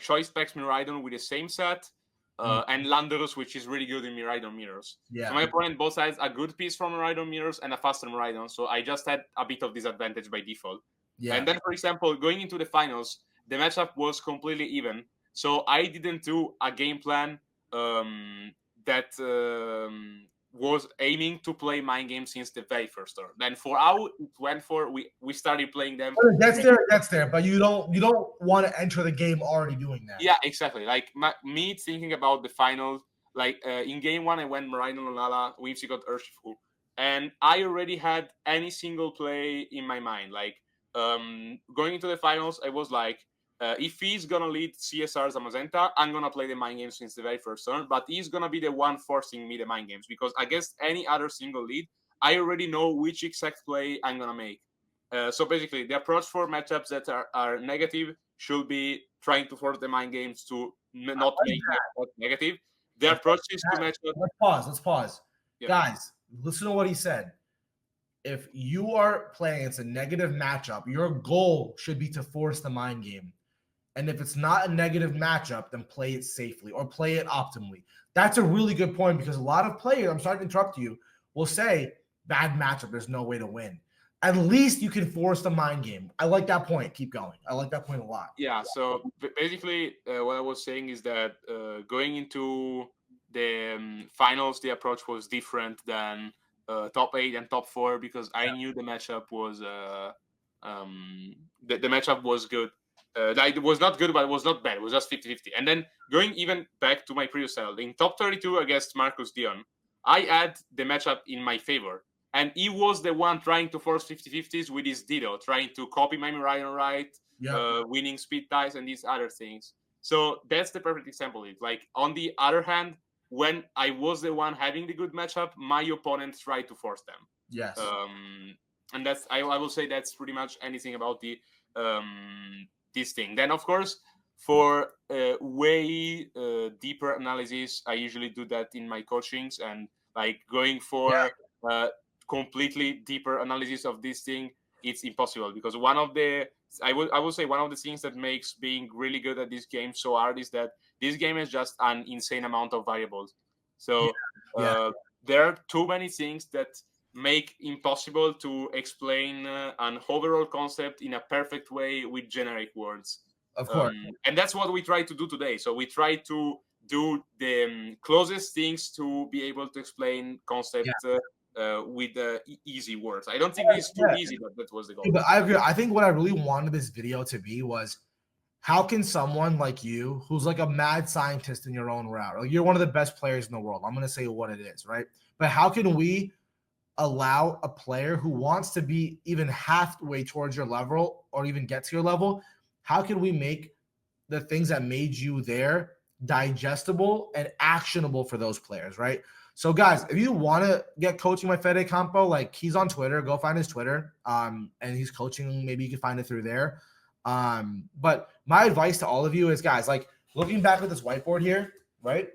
Choice Specs Miraidon with the same set, and Landorus, which is really good in Miraidon mirrors. Yeah. So my opponent both has a good piece from Miraidon mirrors and a faster Miraidon, so I just had a bit of disadvantage by default. Yeah. And then, for example, going into the finals, the matchup was completely even. So I didn't do a game plan that was aiming to play mind games since the very first turn. Then for how it went for, we started playing them. That's there, but you don't want to enter the game already doing that. Yeah, exactly. Like me thinking about the finals, like in game 1, I went Miraidon Lala, Whimsicott, Urshifu, and I already had any single play in my mind. Like going into the finals, I was like, if he's gonna lead CSR Zamazenta, I'm gonna play the mind games since the very first turn, but he's gonna be the one forcing me the mind games, because against any other single lead, I already know which exact play I'm gonna make. So basically, the approach for matchups that are negative should be trying to force the mind games to not make that negative. The approach is to match up. Let's pause. Yeah. Guys, listen to what he said. If you are playing against a negative matchup, your goal should be to force the mind game. And if it's not a negative matchup, then play it safely or play it optimally. That's a really good point, because a lot of players, I'm sorry to interrupt you, will say, bad matchup, there's no way to win. At least you can force the mind game. I like that point. Keep going. I like that point a lot. Yeah, so basically what I was saying is that going into the finals, the approach was different than top 8 and top 4, because I knew the matchup was the matchup was good. It was not good, but it was not bad. It was just 50-50. And then going even back to my previous title, in top 32 against Marcus Dion, I had the matchup in my favor. And he was the one trying to force 50-50s with his Dido, trying to copy my Miraidon right, winning speed ties and these other things. So that's the perfect example of it. Like, on the other hand, when I was the one having the good matchup, my opponent tried to force them. Yes. And that's I will say that's pretty much anything about the this thing. Then, of course, for way deeper analysis, I usually do that in my coachings, and like going for completely deeper analysis of this thing, it's impossible, because one of the I would say one of the things that makes being really good at this game so hard is that this game is just an insane amount of variables. So there are too many things that make impossible to explain an overall concept in a perfect way with generic words. Of course. And that's what we try to do today. So we try to do the closest things to be able to explain concept with easy words. I don't think it's too easy, but that was the goal. But I agree. I think what I really wanted this video to be was, how can someone like you, who's like a mad scientist in your own route, like you're one of the best players in the world, I'm going to say what it is, right? But how can we allow a player who wants to be even halfway towards your level or even get to your level, how can we make the things that made you there digestible and actionable for those players, right? So guys, if you want to get coaching by Fede Campo, like, he's on Twitter, go find his Twitter, and he's coaching. Maybe you can find it through there. But my advice to all of you is, guys, like, looking back at this whiteboard here, right,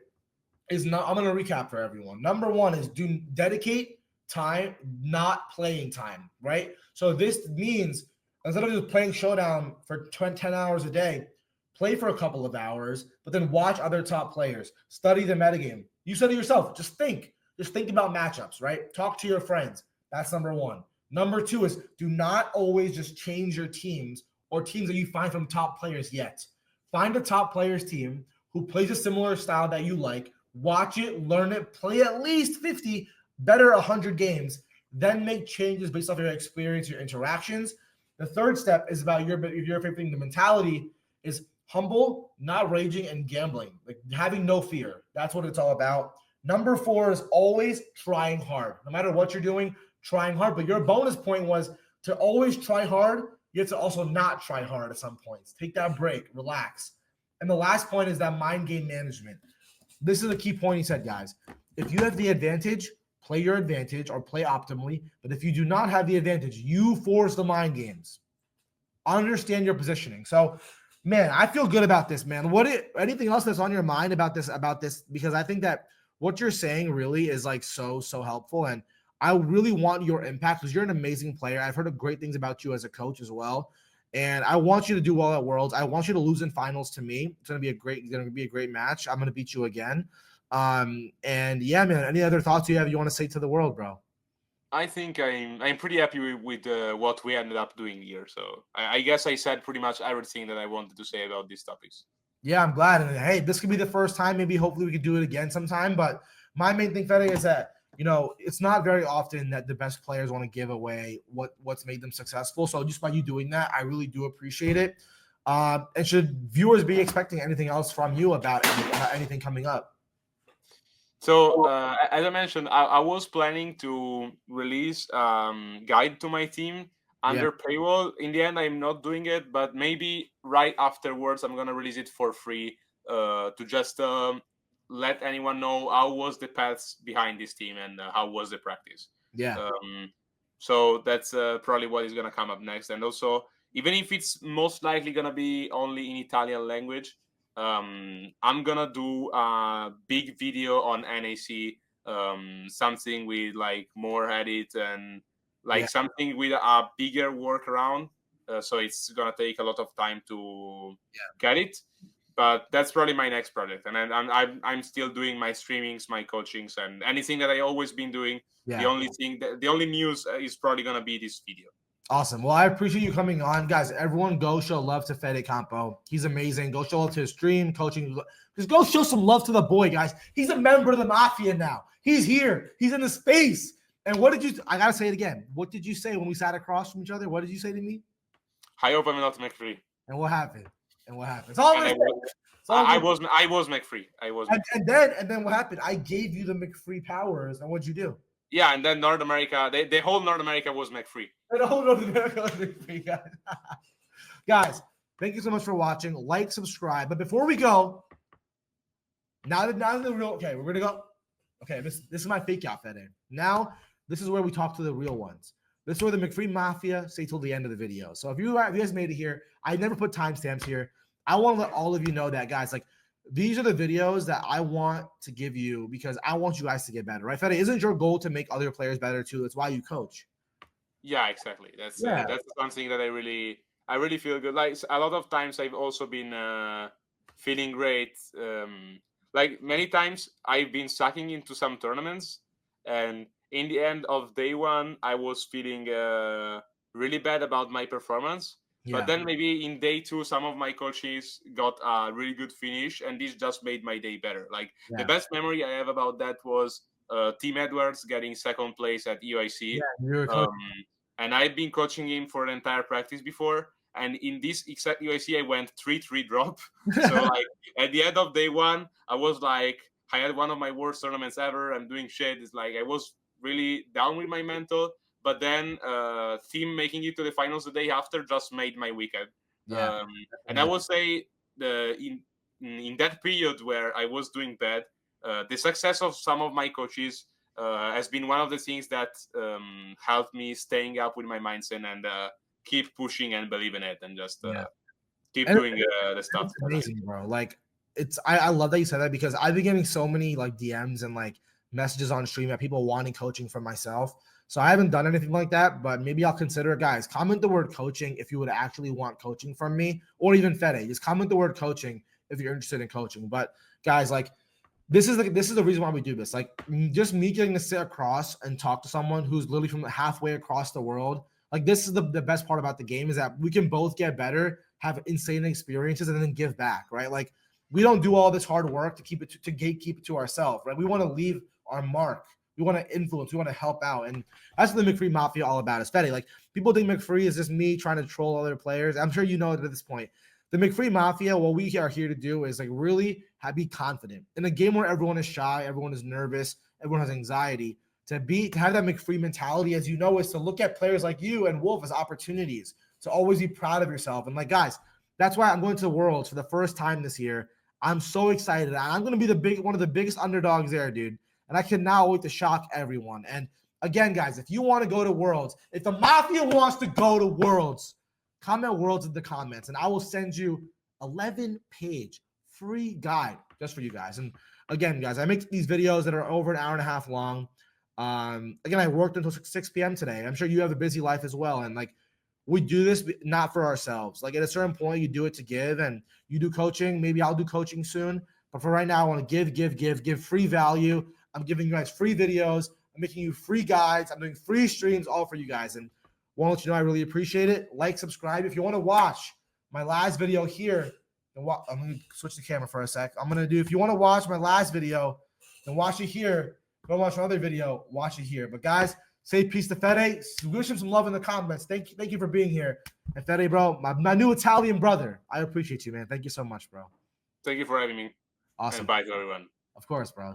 is not, I'm going to recap for everyone. Number one is dedicate time, not playing time, right? So this means instead of just playing Showdown for 10 hours a day, play for a couple of hours, but then watch other top players, study the metagame. You said it yourself, just think about matchups, right? Talk to your friends. That's number one. Number two is, do not always just change your teams or teams that you find from top players yet. Find a top players team who plays a similar style that you like, watch it, learn it, play at least 50, better 100 games, then make changes based off your experience, your interactions. The third step is about your favorite thing. The mentality is humble, not raging, and gambling, like having no fear. That's what it's all about. Number four is always trying hard. No matter what you're doing, trying hard. But your bonus point was to always try hard. You have to also not try hard at some points. Take that break, relax. And the last point is that mind game management. This is a key point he said, guys. If you have the advantage, play your advantage or play optimally. But if you do not have the advantage, you force the mind games. understand your positioning. So, man, I feel good about this, man. Anything else that's on your mind about this? Because I think that what you're saying really is like so helpful, and I really want your impact because you're an amazing player. I've heard great things about you as a coach as well, and I want you to do well at Worlds. I want you to lose in finals to me. It's gonna be a great match. I'm gonna beat you again. And yeah, man. Any other thoughts you want to say to the world, bro? I think I'm pretty happy with what we ended up doing here. So I guess I said pretty much everything that I wanted to say about these topics. Yeah, I'm glad. And hey, this could be the first time. Maybe hopefully we could do it again sometime. But my main thing, Fede, is that it's not very often that the best players want to give away what's made them successful. So just by you doing that, I really do appreciate it. And should viewers be expecting anything else from you about anything coming up? So as I mentioned, I was planning to release guide to my team under paywall. In the end, I'm not doing it, but maybe right afterwards, I'm gonna release it for free to just let anyone know how was the paths behind this team and how was the practice. Yeah. So that's probably what is gonna come up next. And also, even if it's most likely gonna be only in Italian language, I'm gonna do a big video on NAIC, something with like more edit and like something with a bigger workaround. So it's gonna take a lot of time to get it, but that's probably my next project. And then I'm still doing my streamings, my coachings, and anything that I always been doing. The only news is probably gonna be this video. Awesome. Well, I appreciate you coming on. Guys, everyone go show love to Fede Campo. He's amazing. Go show love to his stream, coaching. Just go show some love to the boy, guys. He's a member of the Mafia now. He's here. He's in the space. And I got to say it again. What did you say when we sat across from each other? What did you say to me? I hope I'm not McFree. And what happened? It's all I was McFree. And then what happened? I gave you the McFree powers. And what'd you do? Yeah, and then North America, the whole North America was McFree. The whole North America was McFree, guys. Guys, thank you so much for watching. Like, subscribe. But before we go, now that the real, okay, we're gonna go. Okay, this is my fake out, Fede. Now, this is where we talk to the real ones. This is where the McFree Mafia stay till the end of the video. So if you guys made it here, I never put timestamps here. I want to let all of you know that, guys, like, these are the videos that I want to give you because I want you guys to get better, right, Fede? Isn't your goal to make other players better too? That's why you coach. Yeah, exactly. That's something that I really feel good. Like a lot of times, I've also been feeling great. Like many times, I've been sucking into some tournaments, and in the end of day one, I was feeling really bad about my performance. Yeah. But then maybe in day two, some of my coaches got a really good finish, and this just made my day better. Like the best memory I have about that was Team Edwards getting second place at EIC. Yeah, and I've been coaching him for the entire practice before. And in this exact UIC, I went 3-3 drop. So like at the end of day one, I was like, I had one of my worst tournaments ever. I'm doing shit. It's like I was really down with my mental. But then team making it to the finals the day after just made my weekend. Yeah. And I would say in that period where I was doing bad, the success of some of my coaches has been one of the things that helped me staying up with my mindset and keep pushing and believe in it and just keep doing the stuff. It's amazing, bro. Like I love that you said that because I've been getting so many like DMs and like messages on stream that people wanting coaching from myself. So I haven't done anything like that, but maybe I'll consider it. Guys, comment the word coaching if you would actually want coaching from me or even Fede. Just comment the word coaching if you're interested in coaching. But guys, like this is the reason why we do this. Like just me getting to sit across and talk to someone who's literally from halfway across the world. Like this is the best part about the game is that we can both get better, have insane experiences, and then give back, right? Like we don't do all this hard work to keep it to gatekeep it to ourselves, right? We want to leave our mark. We want to influence. We want to help out. And that's what the McFree Mafia all about. Is Fede. Like people think McFree is just me trying to troll other players. I'm sure you know it at this point. The McFree Mafia, what we are here to do is like really be confident. In a game where everyone is shy, everyone is nervous, everyone has anxiety, to have that McFree mentality, as you know, is to look at players like you and Wolf as opportunities, to always be proud of yourself. And like, guys, that's why I'm going to the Worlds for the first time this year. I'm so excited. I'm going to be one of the biggest underdogs there, dude. And I cannot wait to shock everyone. And again, guys, if you want to go to Worlds, if the Mafia wants to go to Worlds, comment worlds in the comments, and I will send you 11-page free guide just for you guys. And again, guys, I make these videos that are over an hour and a half long. Again, I worked until 6 p.m. today. I'm sure you have a busy life as well. And like, we do this not for ourselves. Like at a certain point, you do it to give, and you do coaching. Maybe I'll do coaching soon. But for right now, I want to give free value. I'm giving you guys free videos. I'm making you free guides. I'm doing free streams all for you guys. And want to let you know I really appreciate it. Like, subscribe. If you want to watch my last video here, I'm going to switch the camera for a sec. If you want to watch my last video, then watch it here. Go watch my other video, watch it here. But guys, say peace to Fede. Wish him some love in the comments. Thank you for being here. And Fede, bro, my new Italian brother. I appreciate you, man. Thank you so much, bro. Thank you for having me. Awesome. And bye to everyone. Of course, bro.